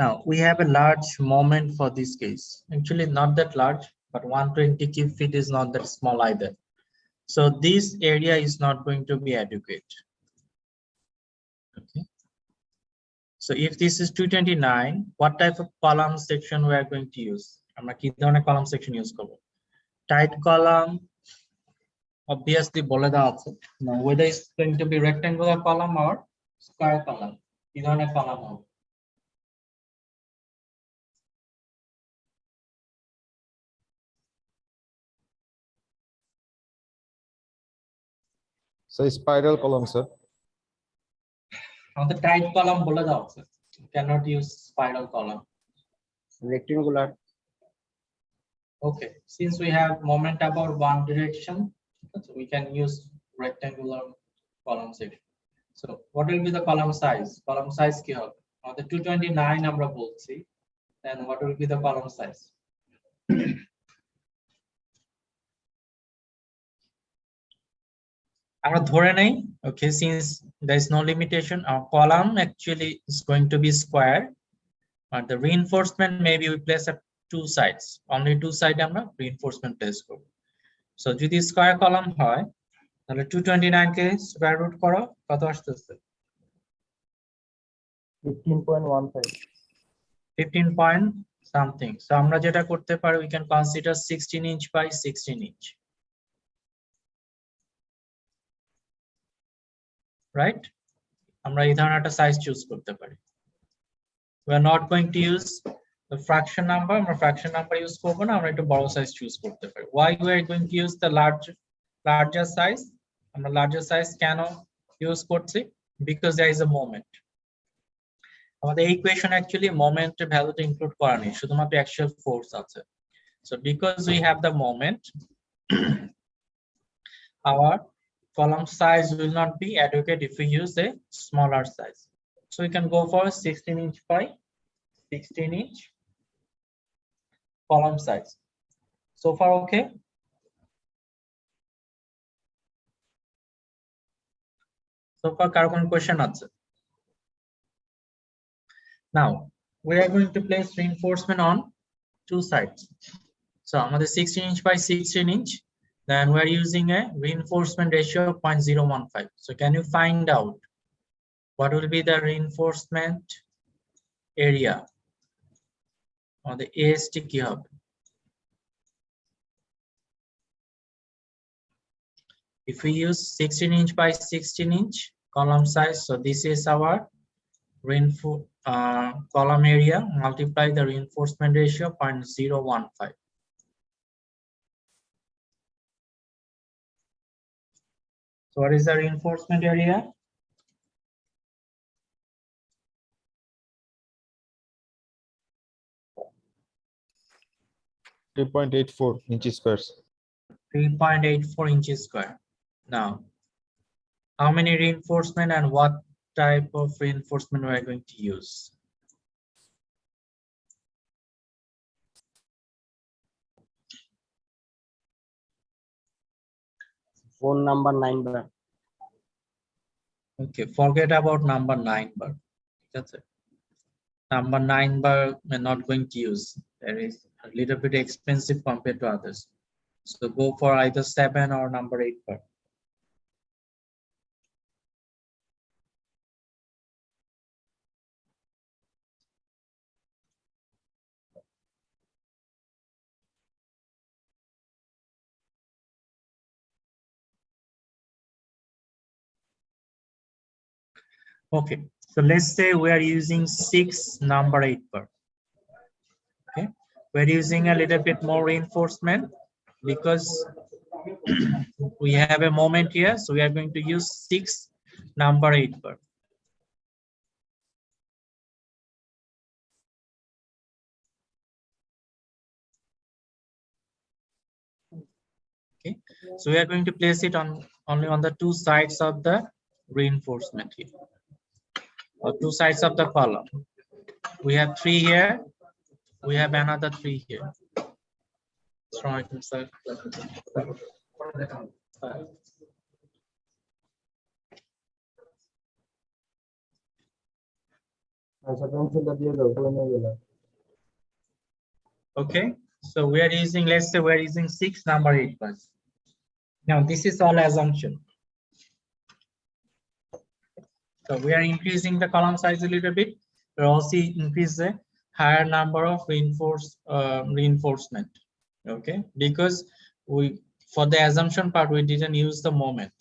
Now we have a large moment for this case. Actually not that large, but 120 kip feet is not that small either. So this area is not going to be adequate. Okay. So if this is 229, what type of column section we are going to use? আমরা কি ধরনের column section use করব? Tight column, obviously বলে দেওয়া আছে। Now whether it's going to be rectangular column or square column, কি ধরনের column হবে? So spiral column, sir. আমাদের tight column বলে দেওয়া আছে। You cannot use spiral column. Rectangular Okay, since we have moment about one direction, so we can use rectangular column section. So what will be the column size? Column size কি হবে? আমাদের 229 আমরা বলছি, then what will be the column size? আমরা ধরে নেই, okay, since there is no limitation, our column actually is going to be square, but the reinforcement maybe we place at two sides, only two side আমরা reinforcement place করব। so যদি square column হয় তাহলে 229 কে square root করো, কত আসতেছে? 15.15 15 point something। so আমরা যেটা করতে পারি, we can consider 16 inch by 16 inch, right? আমরা এই ধরনের একটা সাইজ চুজ করতে পারি। we are not going to use the fraction number, আমরা fraction number ইউজ করব না, আমরা একটু বড় সাইজ চুজ করতে পারি। why we are going to use the larger size? আমরা larger size কেন ইউজ করছি? because there is a moment, আমাদের এই ইকুয়েশন অ্যাকচুয়ালি মোমেন্ট ভ্যালুটা ইনক্লুড করা নেই, শুধুমাত্র অ্যাকচুয়াল ফোর্স আছে। so because we have the moment, our column size will not be adequate if we use a smaller size, so we can go for 16 inch by 16 inch column size. So far okay? So far কারো কোনো question আছে? Now we are going to place reinforcement on two sides. so আমাদের 16 inch by 16 inch, then we are using a reinforcement ratio of 0.015. so can you find out what will be the reinforcement area or the AST কি হবে? if we use 16 inch by 16 inch column size, so this is our column area, multiply the reinforcement ratio 0.015. so what is the reinforcement area? 3.84 inches squares. 3.84 inches square. Now how many reinforcement and what type of reinforcement we are going to use? phone number 9 bar okay, forget about number 9 bar, that's it. Number 9 bar we're not going to use, that is a little bit expensive compared to others, so go for either 7 or number 8 bar. okay, so let's say we are using 6 number 8 bar. okay, we're using a little bit more reinforcement because we have a moment here, so we are going to use 6 number 8 bar. okay, so we are going to place it on only on the two sides of the reinforcement here, or two sides of the column. We have 3 here, we have another 3 here. Assalamualaikum, sir. আচ্ছা পেন্সিলটা দিয়ে দাও পুরো নিয়ে গেল okay, so we are using, let's say we are using 6 number 8 bars. now this is all assumption, so we are increasing the column size a little bit, we also increase the higher number of reinforcement, okay, because we, for the assumption part we didn't use the moment,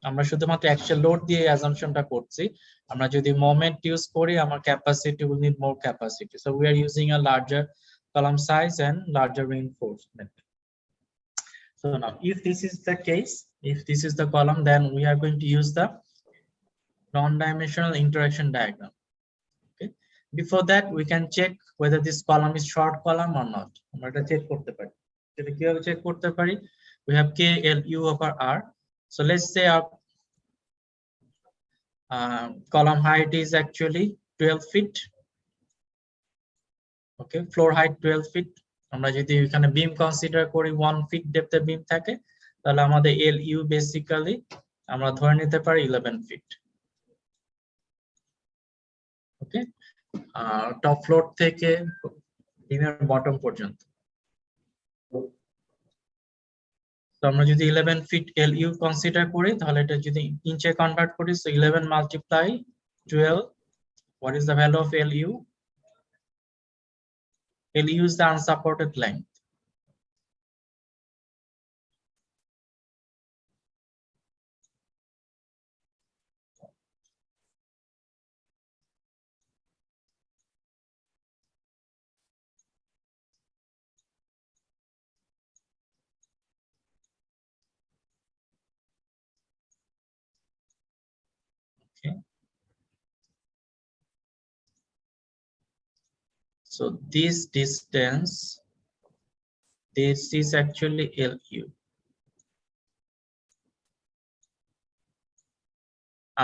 আমরা শুধুমাত্র actual load দিয়ে অ্যাসাম্পশনটা করছি, আমরা যদি moment use করি আমার capacity will need more capacity, so we are using a larger column size and larger reinforcement. so now if this is the case, if this is the column, then we are going to use the non-dimensional interaction diagram. okay, before that we can check whether this column is short column or not. আমরা এটা check করতে পারি, এটা কিভাবে check করতে পারি? we have k l u over r. so let's say our column height is actually 12 feet. okay, floor height 12 feet. আমরা যদি এখানে beam consider করি 1 feet depth এর beam থাকে, তাহলে আমাদের lu basically আমরা ধরে নিতে পারি 11 ফিট। ওকে, টপ ফ্লোর থেকে বিমের বটম পর্যন্ত। তো আমরা যদি 11 ফিট LU কনসিডার করি, তাহলে এটা যদি ইঞ্চে কনভার্ট করি, so 11 multiply 12, what is the value of LU? LU is the unsupported length. Okay. So this distance, this is actually LU,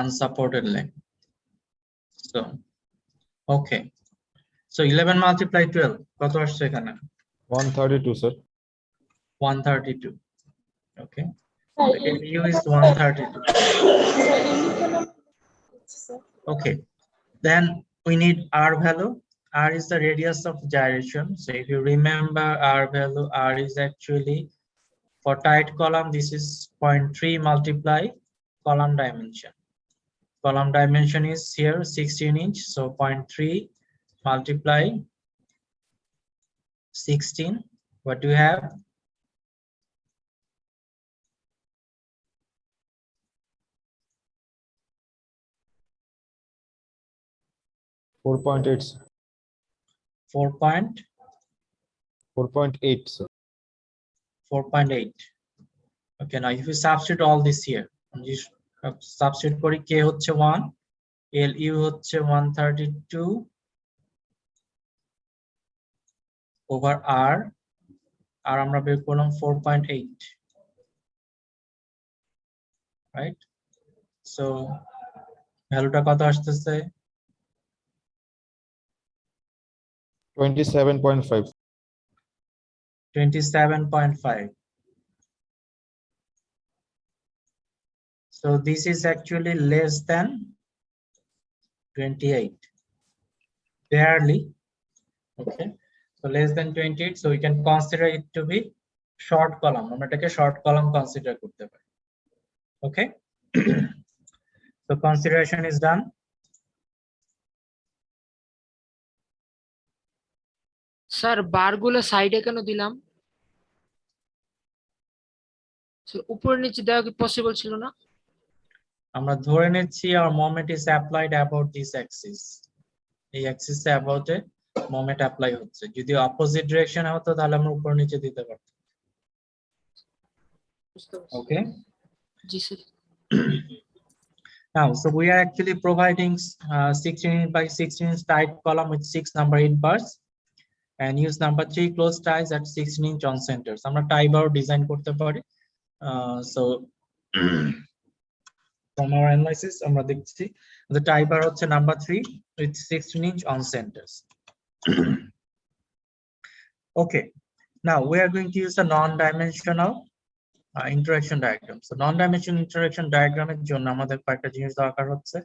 unsupported length. So, okay. So 11 multiply 12, কত আসছে এখানে? 132, sir. 132. Okay. Sir, The LU is 132. sir. Okay. Then we need R value. R is the radius of gyration. So if you remember R value, R is actually, for tight column, this is 0.3 multiply column dimension. Column dimension is here 16 inch. So 0.3 multiply 16. What do you have? 4.8, sir. 4.8, sir. 4.8. Okay, now if you substitute all this here, substitute করি, K হচ্ছে 1, LU হচ্ছে 132 over R, আর আমরা বের করলাম 4.8, right? So ভ্যালুটা কত আসতেছে? 27.5. 27.5. So this is actually less than 28, barely. Okay, so less than 28, so we can consider it to be short column. আমরা এটাকে short column consider করতে পারি। Okay. So consideration is done. Sir বারগুলো সাইডে কেন দিলাম? স্যার উপরে নিচে দেওয়া কি পসিবল ছিল না? আমরা ধরে নিচ্ছি our moment is applied about this axis. এই axis A about A moment apply হচ্ছে। যদি opposite direction হতো তাহলে আমরা উপর নিচে দিতে পারতাম। Okay. G sir. Now, so we are actually providing 16 by 16 inch tight column with 6 number 8 bars and use number 3 close ties at 16 inch on centers. আমরা tie bar design করতে পারি। So from our analysis আমরা দেখছি the tie bar হচ্ছে number 3 with 16 inch on centers. Okay, now we are going to use a non-dimensional interaction diagram. So non-dimensional interaction diagram এর জন্য আমাদের কয়েকটা জিনিস দরকার হচ্ছে।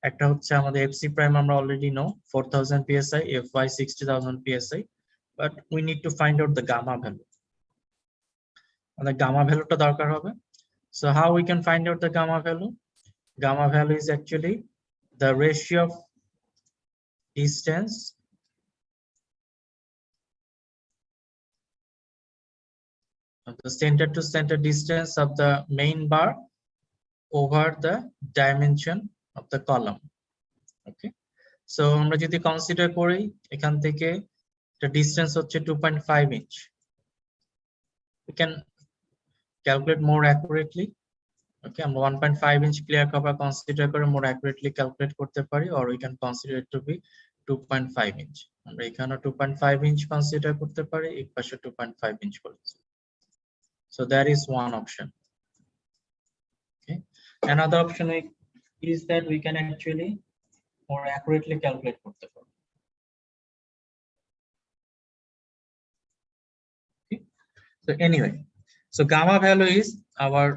একটা হচ্ছে আমাদের FC prime আমরা already know 4000 psi, Fy 60000 psi, but we need to find out the gamma value. আমাদের gamma value টা দরকার হবে। So how we can find out the gamma value? Gamma value is actually the ratio of distance of the center to center distance of the main bar over the dimension of the column. Okay, so আমরা যদি consider করি এখান থেকে the distance হচ্ছে 2.5 inch. We can calculate more accurately. Okay, আমরা 1.5 inch clear cover consider করে more accurately calculate করতে পারি, or we can consider it to be 2.5 inch. আমরা এখানে 2.5 inch consider করতে পারি, এই পাশে 2.5 inch করেছি। So that is one option. Okay, another option is that we can actually more accurately calculate করতে পারি। Okay, so anyway, so gamma value is our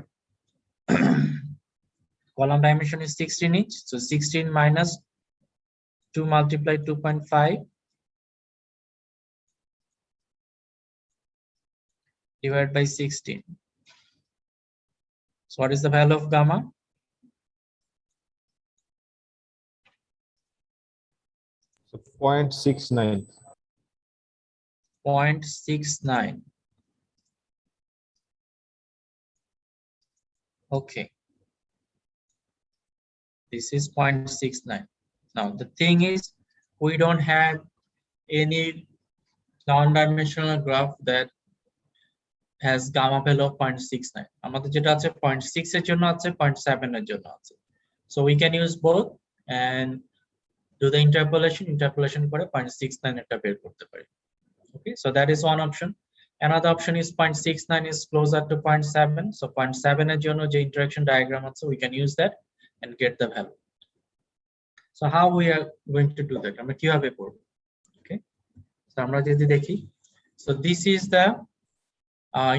column dimension is 16 inch, so 16 minus 2 multiplied 2.5 divided by 16. So what is the value of gamma? So 0.69. 0.69. Okay. This is 0.69. Now the thing is, we don't have any non-dimensional graph that has gamma value of 0.69. আমাদের যেটা আছে 0.6 এর জন্য আছে, 0.7 এর জন্য আছে. So we can use both and do the interpolation করে 0.69 এটা বের করতে পারি. Okay, so that is one option. Another option is 0.69 is closer to 0.7. So 0.7 এর জন্য যে interaction diagram আছে, we can use that and get the value. So how we are going to do that? আমরা কিভাবে করব? Okay, so আমরা যদি দেখি, so this is the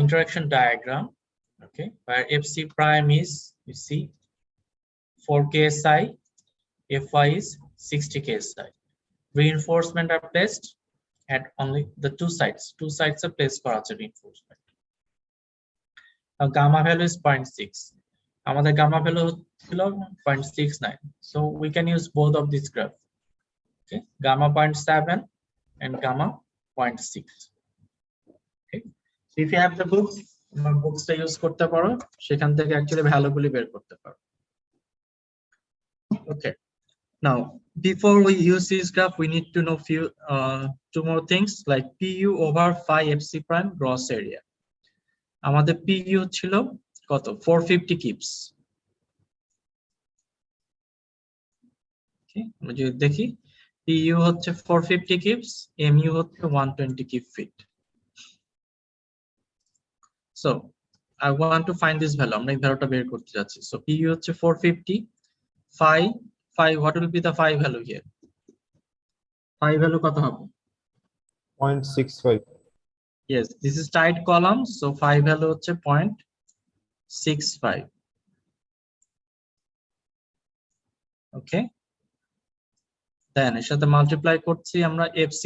interaction diagram, okay, where fc prime is, you see, 4 ksi, fy is 60 ksi. Reinforcement are placed at only the two sides are placed for our reinforcement. Now gamma value is 0.6. আমাদের gamma value ছিল 0.69. So we can use both of these graph. Okay, gamma 0.7 and gamma 0.6. Okay, so if you have the books টা use করতে পারো, সেখান থেকে actually value গুলি বের করতে পারো. Okay, now before we use this graph, we need to know two more things, like pu over phi fc prime gross area. আমাদের pu ছিল কত? 450 kips. Okay, আমরা যদি দেখি, pu হচ্ছে 450 kips, mu হচ্ছে 120 kip feet. So I want to find this value. আমরা এই ভ্যালুটা বের করতে যাচ্ছি. So pu হচ্ছে 450, phi, what will be the phi value here? Phi value কত হবে? 0.65. Yes, this is tight column, so phi value হচ্ছে 0.65. Okay, then এর সাথে multiply করছি আমরা fc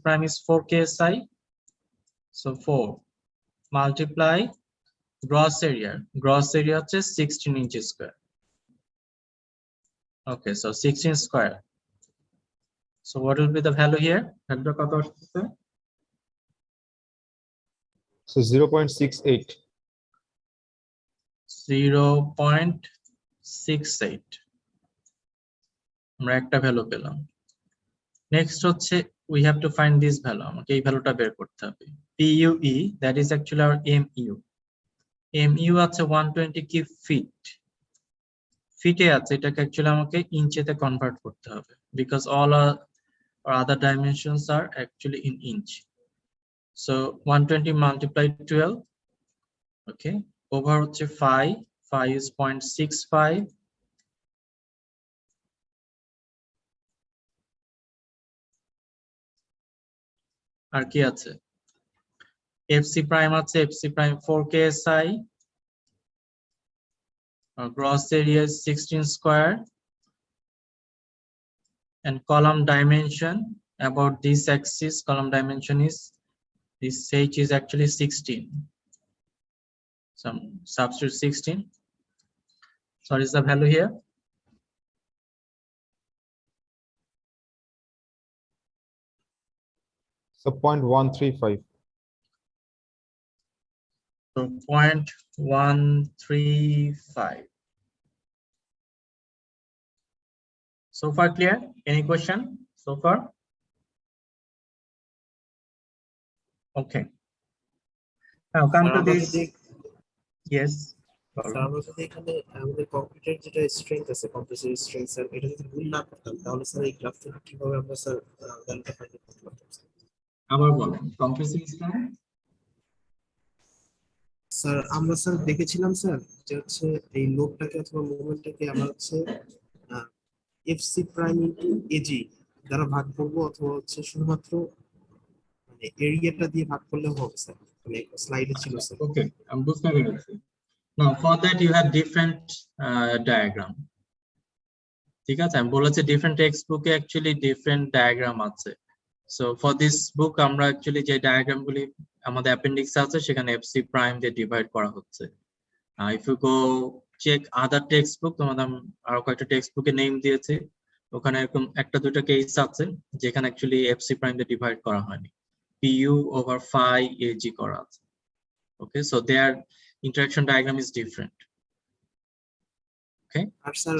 prime is 4 ksi, so 4 multiply gross area হচ্ছে 16 inches square. Okay, so 16 square. So what will be the value here? ভ্যালুটা কত আসছে? So 0.68. 0.68. আমরা একটা ভ্যালু পেলাম। নেক্সট হচ্ছে we have to find this value. আমাকে এই ভ্যালুটা বের করতে হবে। PUE, that is actually our MU. MU আছে 120 কিপ ফিট। ফিটে আছে, এটাকে অ্যাকচুয়ালি আমাকে ইঞ্চেতে কনভার্ট করতে হবে, because all our other dimensions are actually in inch. So 120 multiplied 12, okay, over হচ্ছে 5 is 0.65. আর কি আছে? fc prime আছে, fc prime 4 ksi, gross area is 16 square, and column dimension about this axis, column dimension is, this h is actually 16. Some substitute 16. So what is the value here? So 0.135. So 0.135. So far clear? Any question so far? Okay. Now come to this. Yes. আমরা যদি এখানে আমাদের computer যেটা strength আছে, compressive strength, sir এটা যদি ভুল না করতাম, তাহলে স্যার এই গ্রাফ থেকে কিভাবে আমরা স্যার ভ্যালুটা ফাইন্ড করতে পারতাম? আবার বলেন, কম্প্রেসিভ স্ট্রেংথ। স্যার আমরা স্যার দেখেছিলাম স্যার যে হচ্ছে এই লোডটাকে অথবা মুভমেন্টটাকে আমরা হচ্ছে এফসি প্রাইম ইনটু এজি দ্বারা ভাগ করব, অথবা হচ্ছে শুধুমাত্র মানে এরিয়াটা দিয়ে ভাগ করলে হবে স্যার, মানে স্লাইডে ছিল স্যার। ওকে, আমি বুঝতে পেরেছি। Now for that you have different diagram. ঠিক আছে, আমি বলেছি different textbook এ actually different diagram আছে. So for this book আমরা actually যে diagram গুলি আমাদের appendix আছে সেখানে FC prime দিয়ে divide করা হচ্ছে. If you go check other textbook, তোমাদের আরো কয়েকটা textbook এ name দিয়েছে, ওখানে এরকম একটা দুটো কেস আছে যেখানে actually FC prime দিয়ে divide করা হয়নি, PU over phi AG করা আছে. Okay, so their interaction diagram is different. Okay, আর স্যার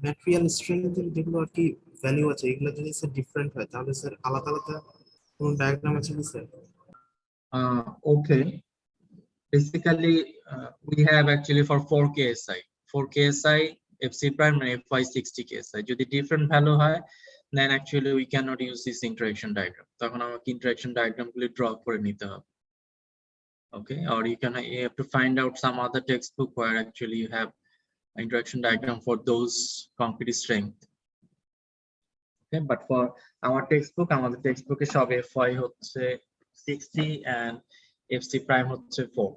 ম্যাটেরিয়াল স্ট্রেংথের যেগুলো আর কি ভ্যালু আছে এগুলো যদি স্যার ডিফারেন্ট হয় তাহলে স্যার আলাদা আলাদা কোন ডায়াগ্রাম আছে কি sir? okay. Basically, we have actually for 4 KSI, 4 KSI, FC prime and FY 60 KSI. যদি different value হয়, then actually we cannot use this interaction diagram. তখন আমাকে interaction diagram গুলি draw করে নিতে হবে. Okay, or you have to find out some other textbook where actually you have interaction diagram for those concrete strength. Okay, but for our textbook, আমাদের textbook এ সব FY হচ্ছে 60 and FC prime হচ্ছে 4.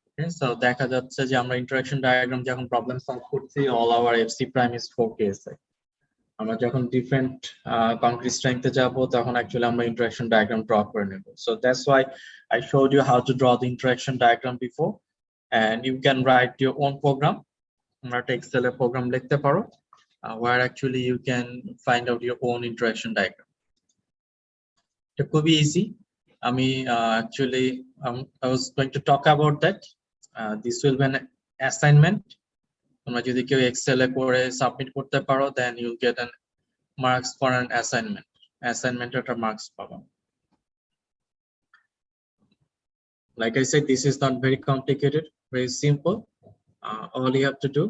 Okay, so দেখা যাচ্ছে যে আমরা interaction diagram যখন problem solve করছি, all our FC prime is 4 KSI. আমরা যখন different concrete strength এ যাব তখন actually আমরা interaction diagram draw করে নেব. So that's why I showed you how to draw the interaction diagram before, and you can write your own program. আমরা Excel এ program লিখতে পারো where actually you can find out your own interaction diagram. এটা খুবই easy. আমি actually I was going to talk about that. This will be an assignment. তোমরা যদি কেউ Excel এ করে সাবমিট করতে পারো, then you'll get an marks for an assignment. Assignment একটা marks পাবো. Like I said, this is not very complicated, very simple. All you have to do,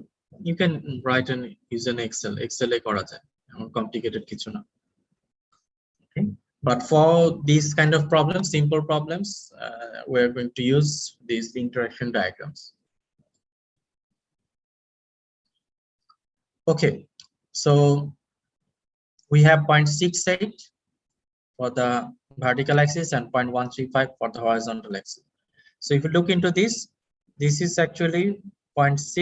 you can write and use an Excel. Excel এ করা যায়, এমন complicated কিছু না. Okay, but for these kind of problems, simple problems, we're going to use these interaction diagrams. Okay, so we have 0.68 for the vertical axis and 0.135 for the horizontal axis. So if you look into this, this is actually 0.6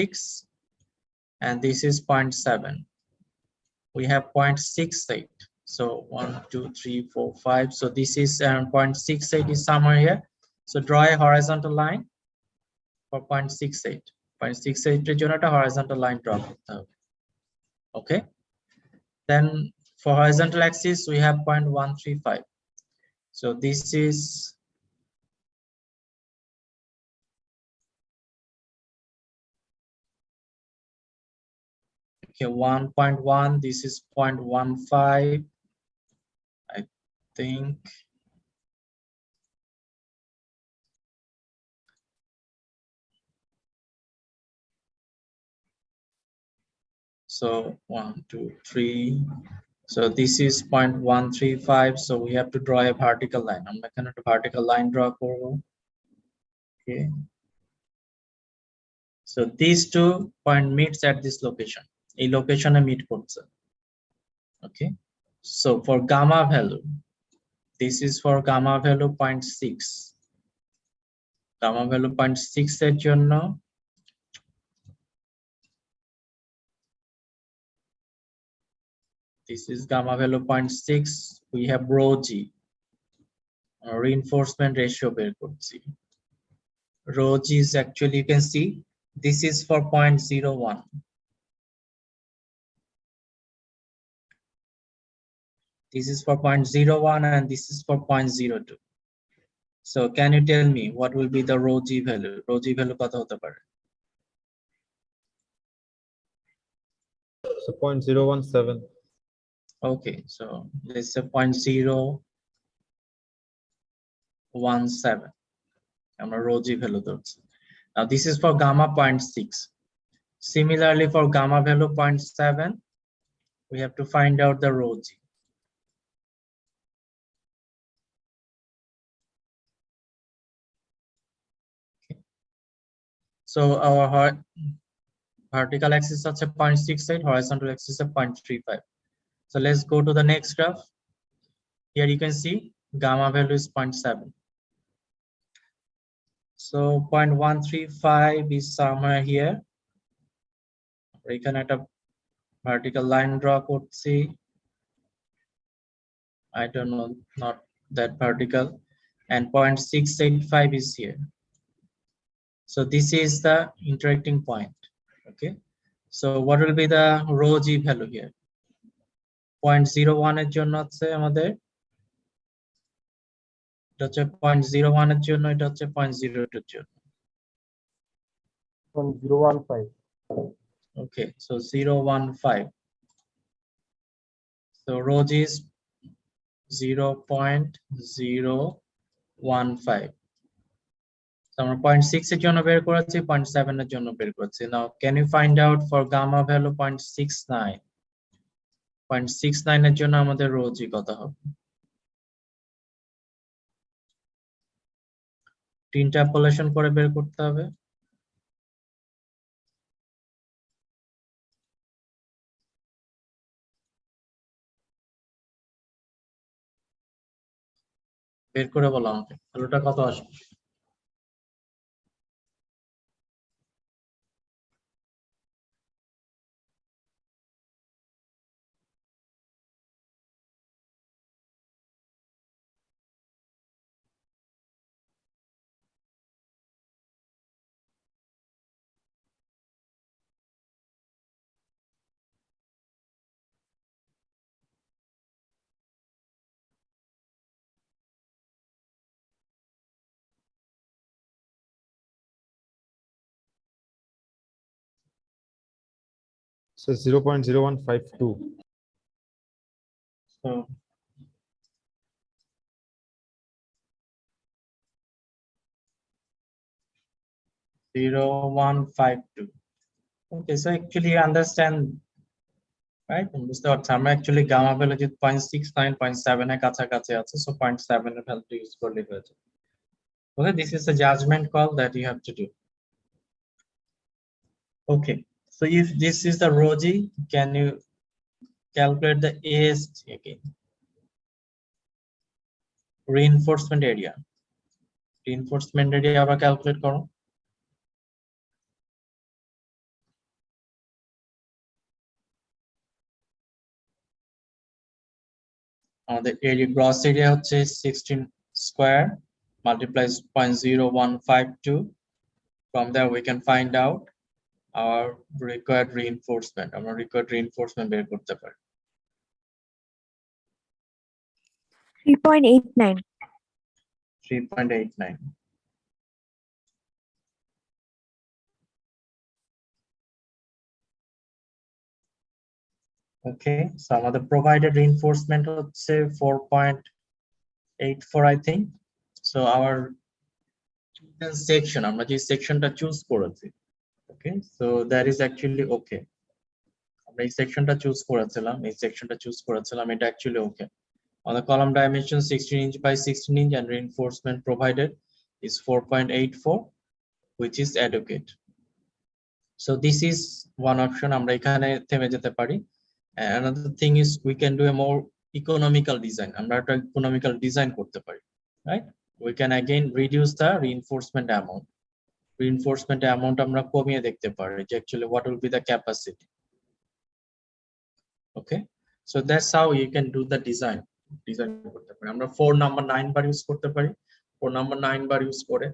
and this is 0.7. We have 0.68. So 1, 2, 3, 4, 5. So this is 0.68 is somewhere here. So draw a horizontal line for 0.68. 0.68 এর জন্য একটা horizontal line draw করতে হবে. Okay. Then for horizontal axis we have 0.135. So this is okay, 1.1. This is 0.15. I think. So 1, 2, 3. So this is 0.135. So we have to draw a vertical line. I'm going to vertical line draw. Okay. So these 2 point meets at this location. A location a meet করছে. Okay. So for gamma value, this is for gamma value 0.6. Gamma value 0.6 এর জন্য this is gamma value 0.6. We have rho g, reinforcement ratio বের করছি. Rho g is actually, you can see this is for 0.01. This is for 0.01 and this is for 0.02. So can you tell me what will be the rho g value? Rho g value কত হতে পারে? So 0.017. Okay, so let's say 0.017. আমরা rho g value ধরছি. Now this is for gamma 0.6. Similarly for gamma value 0.7, we have to find out the rho g. Okay. So our vertical axis is 0.68, horizontal axis is 0.35. So let's go to the next graph. Here you can see gamma value is 0.7. So 0.135 is somewhere here. এখানে একটা vertical line draw করছি. I don't know, not that vertical. And 0.685 is here. So this is the interacting point. Okay. So what will be the rho g value here? 0.01 এর জন্য আছে আমাদের, এটা হচ্ছে 0.01 এর জন্য, এটা হচ্ছে 0.02 এর জন্য। 0.015. Okay, so 0.15. So rho g is 0.015. So আমরা 0.6 এর জন্য বের করেছি, 0.7 এর জন্য বের করেছি। Now can you find out for gamma value 0.69? 0.69 এর জন্য আমাদের rho g কত হবে? ইন্টারপোলেশন করে বের করতে হবে। বের করে বলো আমাকে ভ্যালুটা কত আসবে। So 0.0152. So 0.152. Okay, so actually you understand, right? বুঝতে পারছি আমরা actually gamma value যে 0.69 0.7 এর কাছাকাছি আছে, so 0.7 এর ভ্যালু ইউজ করলে হয়ে যাবে। Okay, this is a judgment call that you have to do. Okay, so if this is the rho g, can you calculate the AST again? Reinforcement area. Reinforcement area আবার calculate করো। আমাদের area gross area হচ্ছে 16 square multiplies 0.0152. From there we can find out our required reinforcement. আমরা required reinforcement বের করতে পারি। 3.89. 3.89. Okay, so আমাদের provided reinforcement হচ্ছে 4.84 I think. So our section, আমরা যে সেকশনটা চুজ করেছি, okay, so that is actually okay. আমরা এই সেকশনটা চুজ করেছিলাম, এটা actually okay. On the column dimension 16 inch by 16 inch and reinforcement provided is 4.84, which is adequate. So this is one option, আমরা এখানে থেমে যেতে পারি। And another thing is we can do a more economical design. আমরা একটা economical design করতে পারি, right? We can again reduce the reinforcement amount. Reinforcement amount আমরা কমিয়ে দেখতে পারি যে actually what will be the capacity. Okay, so that's how you can do the design করতে পারি। আমরা 4 number 9 বার ইউজ করতে পারি। 4 number 9 বার ইউজ করে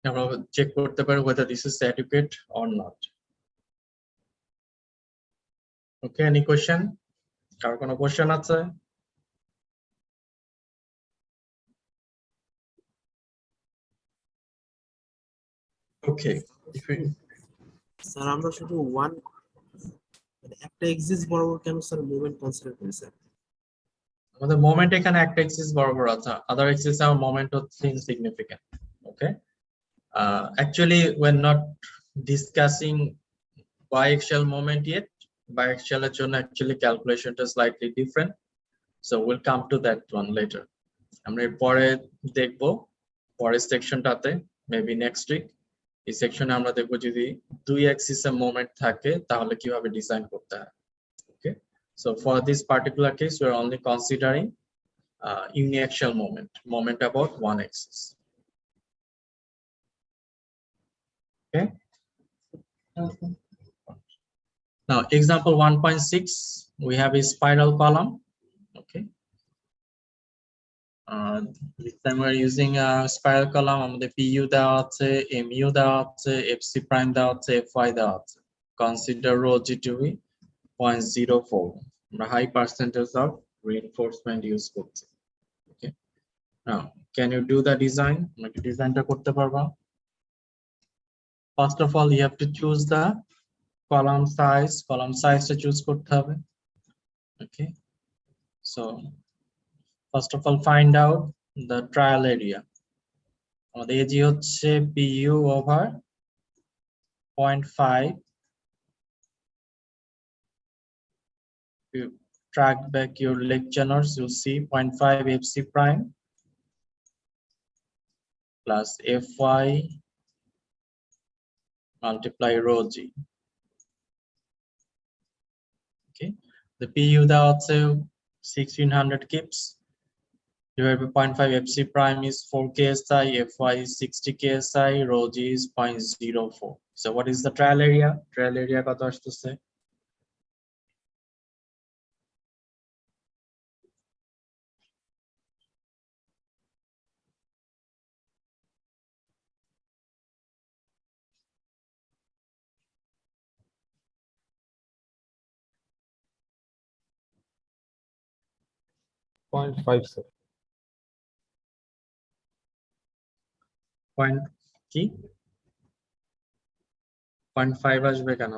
আমরা চেক করতে পারি whether this is adequate or not. Okay, any question? কারো কোনো কোশ্চেন আছে? Okay, if we স্যার আমরা শুধু ওয়ান একটা এক্সিস বরাবর কেন স্যার মুভমেন্ট কনসিডার করি স্যার? আমাদের মোমেন্ট এখানে একটা এক্সিস বরাবর আছে, আদার এক্সিস আমার মোমেন্ট হচ্ছে insignificant. Okay, actually we're not discussing biaxial moment yet. Biaxial এর জন্য actually calculation is slightly different, so we'll come to that one later. আমরা পরে দেখবো পরের সেকশনটাতে, মেবি নেক্সট উইক। এই সেকশনে আমরা দেখবো যদি দুই অ্যাক্সিসে মোমেন্ট থাকে তাহলে কিভাবে ডিজাইন করতে হয়। ওকে, so for this particular case we are only considering uniaxial moment about one axis. Okay. Now, example 1.6, we have a spiral column. Okay. This time we're using a spiral column. আমাদের PU দেওয়া আছে, MU দেওয়া আছে, FC prime দেওয়া আছে, FY দেওয়া আছে. Consider rho G to be 0.04. আমরা high percentage of reinforcement use করছি. Okay. Now, can you do the design? আমাকে ডিজাইনটা করতে পারবা? First of all, you have to choose the column size. Column size to choose করতে হবে. Okay. So, first of all, find out the trial area. আমাদের AG হচ্ছে PU over 0.5. If you track back your lecture notes, you'll see 0.5 FC prime plus FY multiply rho G. Okay, the PU দেওয়া আছে 1600 kips. Divided by 0.5 FC prime is 4 KSI, FY is 60 KSI, rho G is 0.04. So what is the trial area? Trial area কত আসতেছে? Point 5, sir. Point কি? 0.5 আসবে কেন?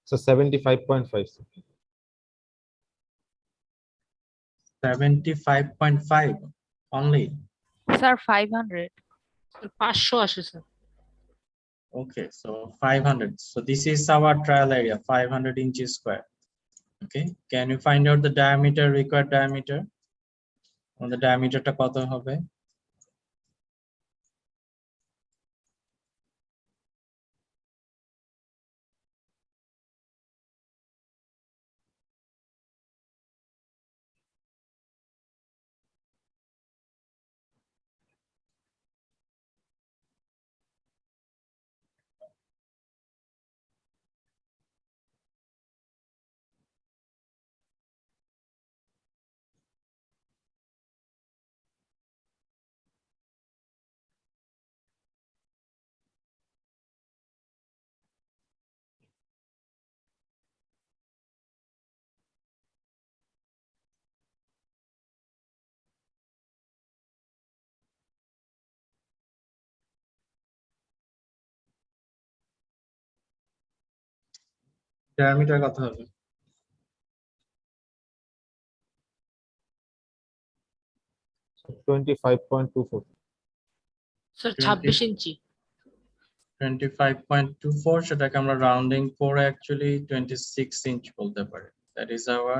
So 75.5, sir. 75.5 only. Sir, 500. 500 আসে sir. Okay, so 500. So this is our trial area, 500 inches square. Okay, can you find out the diameter, required diameter? On the diameter টা কত হবে? Diameter কত হবে? So 25.24. Sir 20 26 ইঞ্চি। 25.24 সেটাকে আমরা রাউন্ডিং করে actually 26 inch বলতে পারি. That is our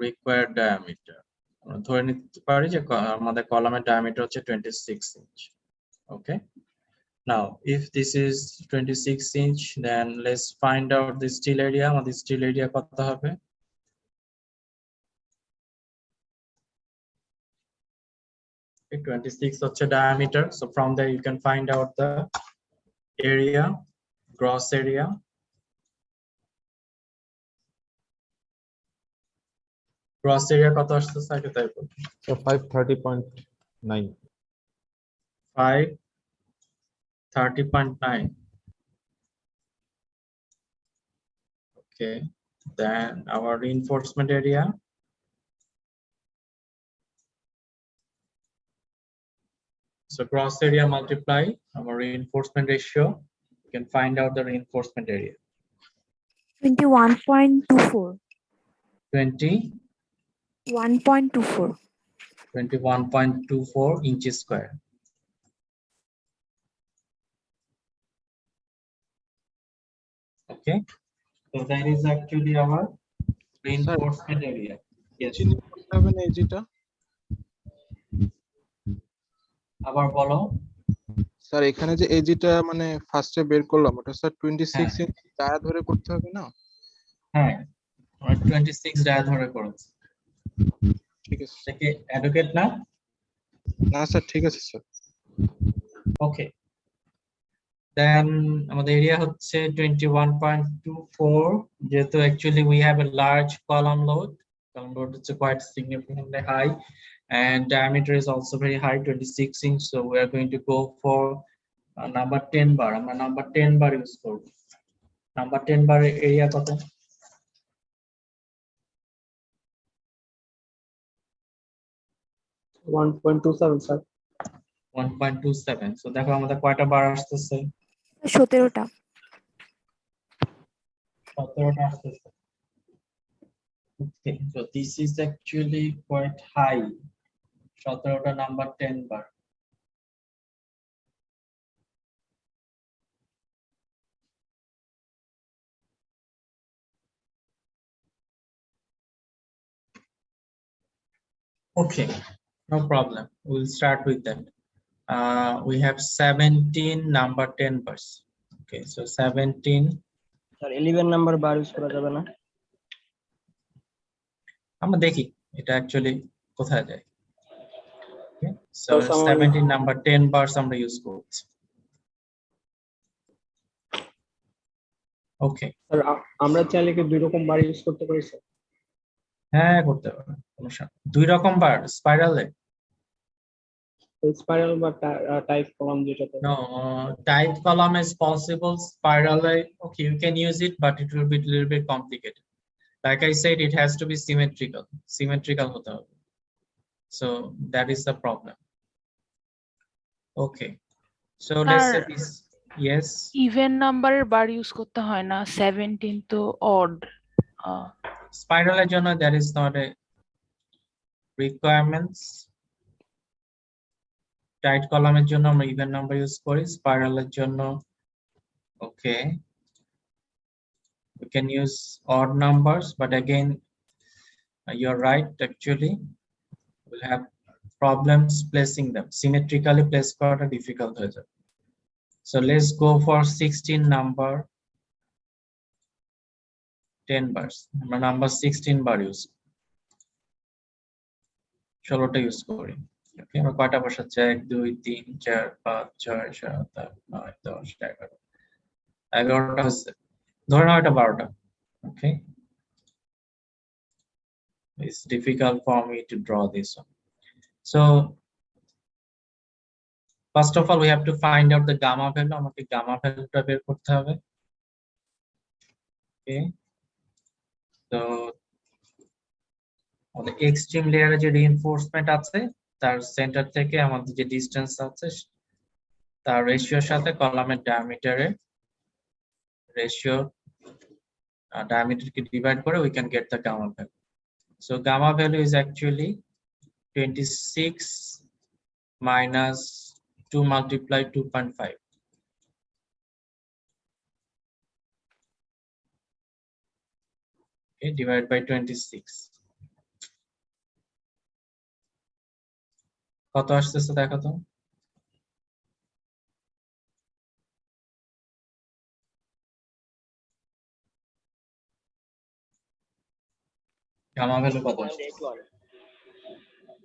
required diameter. আমরা ধরে নিতে পারি যে আমাদের কলামের diameter হচ্ছে 26 inch. Okay. Now, if this is 26 inch, then let's find out the steel area. আমাদের steel area কত হবে? Okay, 26 হচ্ছে diameter. So from there you can find out the area, gross area. Gross area কত আসছে sir তাই বলুন? So 530.9. 530.9. Okay, then our reinforcement area. So gross area multiply our reinforcement ratio. You can find out the reinforcement area. 21.24. 20. 1.24. 21.24 inches square. Okay, so that is actually our reinforcement area. Yes. আবার বলো। Sir এখানে যে এজিটা মানে ফার্স্টে বের করলাম ওটা sir 26 হ্যাঁ। ইঞ্চি দায়া ধরে করতে হবে না? হ্যাঁ 26 ডায়া ধরে করেছে ঠিক আছে এটা কি অ্যাডভোকেট না না স্যার ঠিক আছে স্যার ওকে দেন আমাদের এরিয়া হচ্ছে 21.24 যেহেতু actually we have a large column load is quite significantly high and diameter is also very high 26 inch so we are going to go for number 10 bar আমরা number 10 bar use করব number 10 bar area কত 1.27 sir 1.27 so দেখো আমাদের কয়টা বার আসতেছে 17টা 17টা আসতেছে okay so this is actually quite high 17টা number 10 bar okay no problem we'll start with that we have 17 number 10 bars okay so 17 sir 11 number bar use করা যাবে না আমরা দেখি এটা অ্যাকচুয়ালি কোথায় যায় okay so So, someone- 17 number 10 bars আমরা use করছি okay স্যার আমরা চাইলে কি দুই রকম বার ইউজ করতে পারি স্যার হ্যাঁ করতে পারো সমস্যা নেই। দুই রকম বার স্পাইরালে স্পাইরাল বা টাইপ কলাম যেটাতে no type column is possible spirale okay you can use it but it will be a little bit complicated like I said it has to be symmetrical হতে হবে so that is the problem okay so let's say Sir, this yes even নাম্বারের bar use করতে হয় না 17 তো odd spiral এর জন্য there is not a requirements tight column এর জন্য আমরা even number ইউজ করি spiral এর জন্য okay we can use odd numbers but again you're right actually we'll have problems placing them symmetrically place করাটা difficult হয়ে যাবে so let's go for 16 number 10 bars আমরা number 16 বার ইউজ 16টা ইউজ করি ওকে আমরা কয়টা বসাচ্ছি 1 2 3 4 5 6 7 8 9 10 11 11টা হচ্ছে ধরে নাও এটা 12টা okay it's difficult for me to draw this one so first of all we have to find out the gamma value আমাকে gamma value টা বের করতে হবে okay so আমাদের এক্সট্রিম লেয়ারে যে রিইনফোর্সমেন্ট আছে তার সেন্টার থেকে আমাদের যে ডিসটেন্স আছে তার রেশিওর সাথে কলামের ডায়ামিটারের রেশিও diameter divide করে we can get the gamma value so gamma value is actually 26 minus 2 multiply 2.5 okay divided by 26 কত আসছে দেখো তো গামা ভ্যালু কত আসছে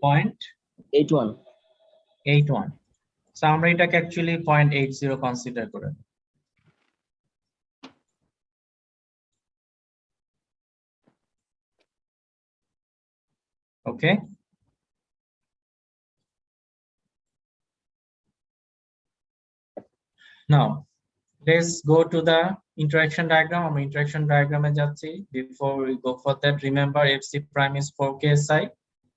0.81 সো আমরা এটাকে অ্যাকচুয়ালি 0.80 কনসিডার করে ওকে now let's go to the interaction diagram আমরা interaction diagram এ যাচ্ছি before we go for that remember fc prime is 4 ksi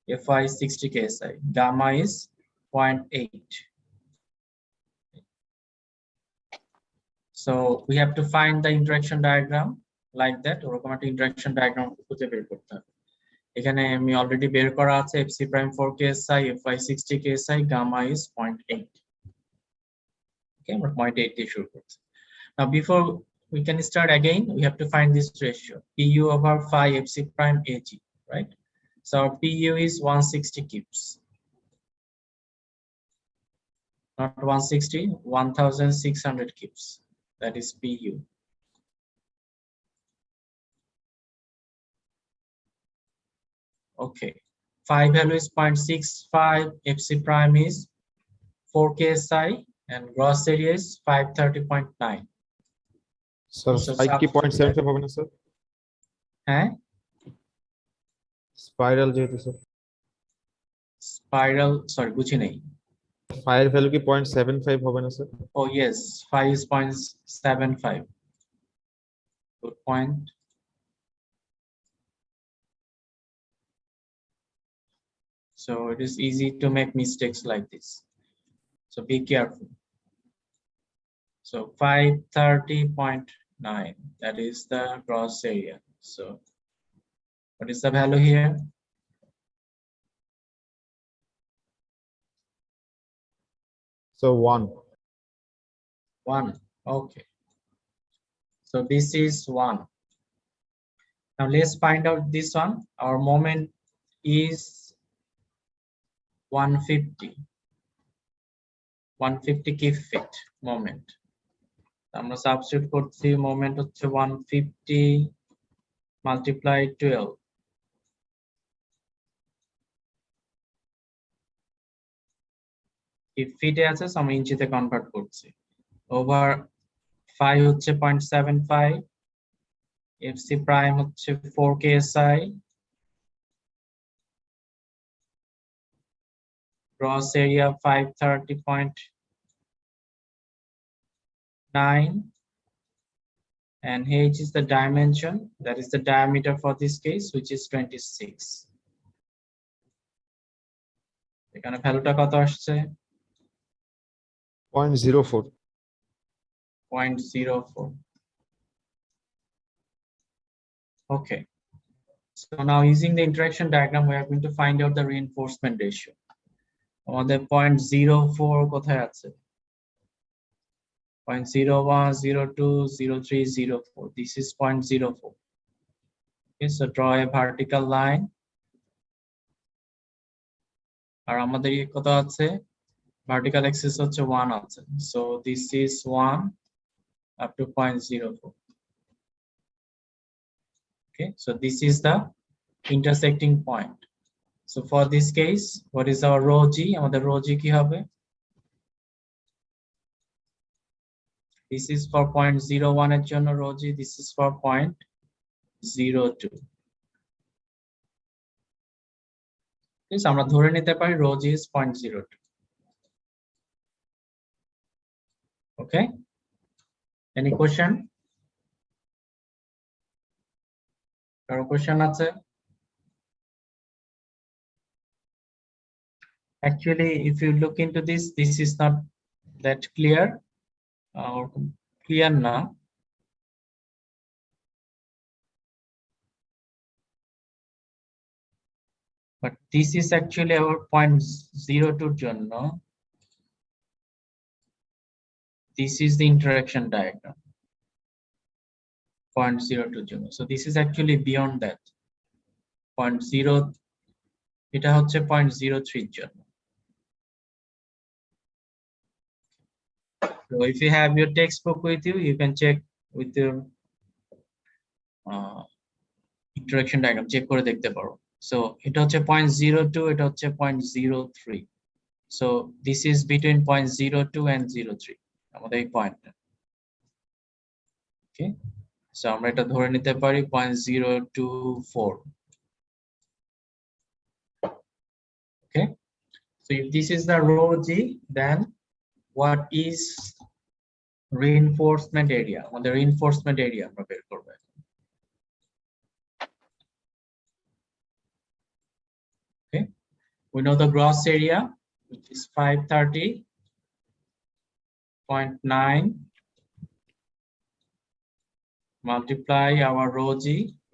fi 60 ksi gamma is 0.8 so we have to find the interaction diagram like that ওরকম একটা interaction diagram খুঁজে বের করতে হবে এখানে আমি অলরেডি বের করা আছে fc prime 4 ksi fi 60 ksi gamma is 0.8 okay আমরা 0.8 দিয়ে শুরু করছি now before we can start again we have to find this ratio pu over phi fc prime ag right so our pu is 160 kips not 160 1600 kips that is pu Okay. Phi value is 0.65, FC prime is 4 KSI, and gross area is 530.9. Sir, So spike কি 0.75 হবে না sir? হ্যাঁ, spiral যেহেতু sir. spiral, sorry, বুঝি নেই। Fire value কি 0.75 হবে না sir? Oh yes, phi is 0.75. Good point. So it is easy to make mistakes like this. So be careful. So 530.9, that is the gross area. So what is the value here? So 1. 1. Okay. So this is 1. Now let's find out this one. Our moment is 150 key feet moment. আমরা substitute করছি, moment হচ্ছে 150 multiply 12. if ফিটে আছে so আমরা ইঞ্চিতে convert করছি, over 5 হচ্ছে 0.75, fc prime হচ্ছে 4 ksi, gross area 530.9, and h is the dimension, that is the diameter for this case, which is 26. এখানে ভ্যালুটা কত আসছে? 0.04. 0.04. Okay. So now using the interaction diagram, we are going to find out the reinforcement ratio. আমাদের 0.04 কোথায় আছে? 0.01, 02, 03, 04. This is 0.04. Okay, so draw a vertical line. আর আমাদের কত আছে? Vertical axis হচ্ছে 1 আছে. So this is 1 up to 0.04. Okay, so this is the intersecting point. So for this case, what is our rho g? আমাদের rho g কি হবে? This is for 0.01 এর জন্য rho g, this is for 0.02. Okay, so আমরা ধরে নিতে পারি rho g is 0.02. Okay, any question? কারো question আছে? Actually, if you look into this, this is not that clear or clear now. But this is actually our 0.02 জন্য. This is the interaction diagram. 0.02 জন্য. So this is actually beyond that. 0.0, এটা হচ্ছে 0.03 জন্য. So if you have your textbook with you, you can check with your interaction diagram, check করে দেখতে পারো. So এটা হচ্ছে 0.02, এটা হচ্ছে 0.03. So this is between 0.02 and 0.03. আমাদের এই পয়েন্টটা। Okay, so আমরা এটা ধরে নিতে পারি 0.024. Okay, so if this is the rho g, then what is reinforcement area? আমাদের reinforcement area আমরা বের করব। Okay, we know the gross area, which is 530.9 multiply our rho g,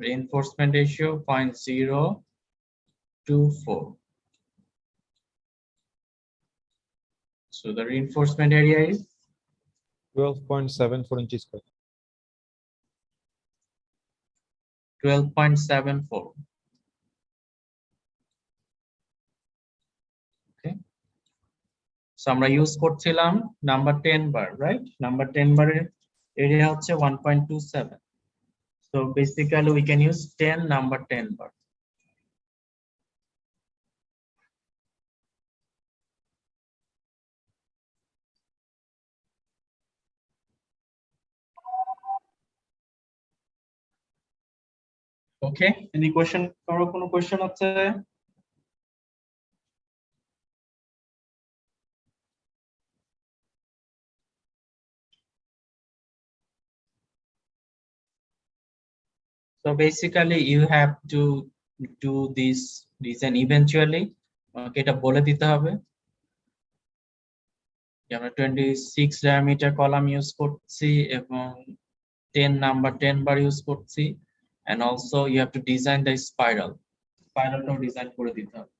reinforcement ratio 0.024. So the reinforcement area is 12.74 inches square. 12.74. Okay, so আমরা use করছিলাম number 10 বার, right? Number 10 বারের area হচ্ছে 1.27. So basically we can use 10 number 10 bar. Okay, any question? কারো কোনো question আছে? So basically you have to do this design eventually. এটা বলে দিতে হবে যে আমরা 26 diameter কলাম ইউজ করছি এবং 10 নাম্বার 10 বার ইউজ করছি, and also you have to design the spiralটাও ডিজাইন করে দিতে হবে।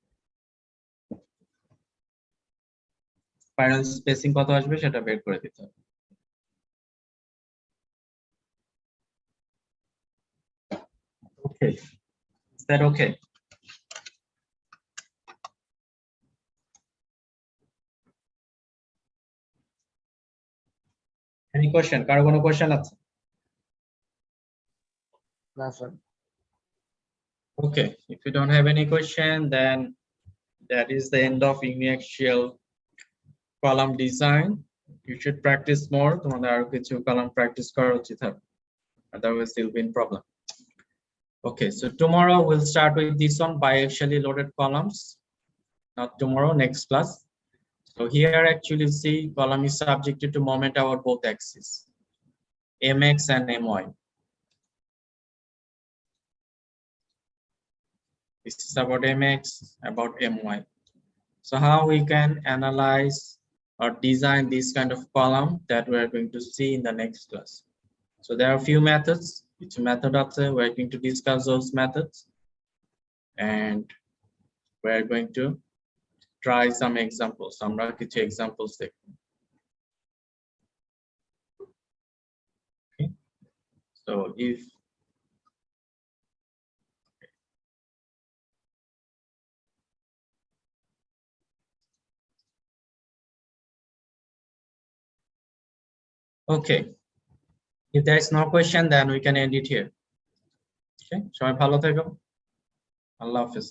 স্পাইরাল স্পেসিং কত আসবে সেটা বের করে দিতে হবে। Okay, is that okay? Any question? কারো কোনো question আছে? না sir. Okay, if you don't have any question, then that is the end of uniaxial column design. You should practice more. তোমাদের আরো কিছু column practice করা উচিত হবে, otherwise you'll be in problem. Okay, so tomorrow we'll start with this one, biaxially loaded columns. Not tomorrow, next class. So here actually see column is subjected to moment about both axes, mx and my. This is about mx, about my. So how we can analyze or design this kind of column that we are going to see in the next class. So there are a few methods. Which method we are going to discuss those methods, and we are going to try some examples. আমরা কিছু examples দেখব। Okay. So if okay, if there is no question, then we can end it here. Okay, সবাই ভালো থেকো, আল্লাহ হাফেজ।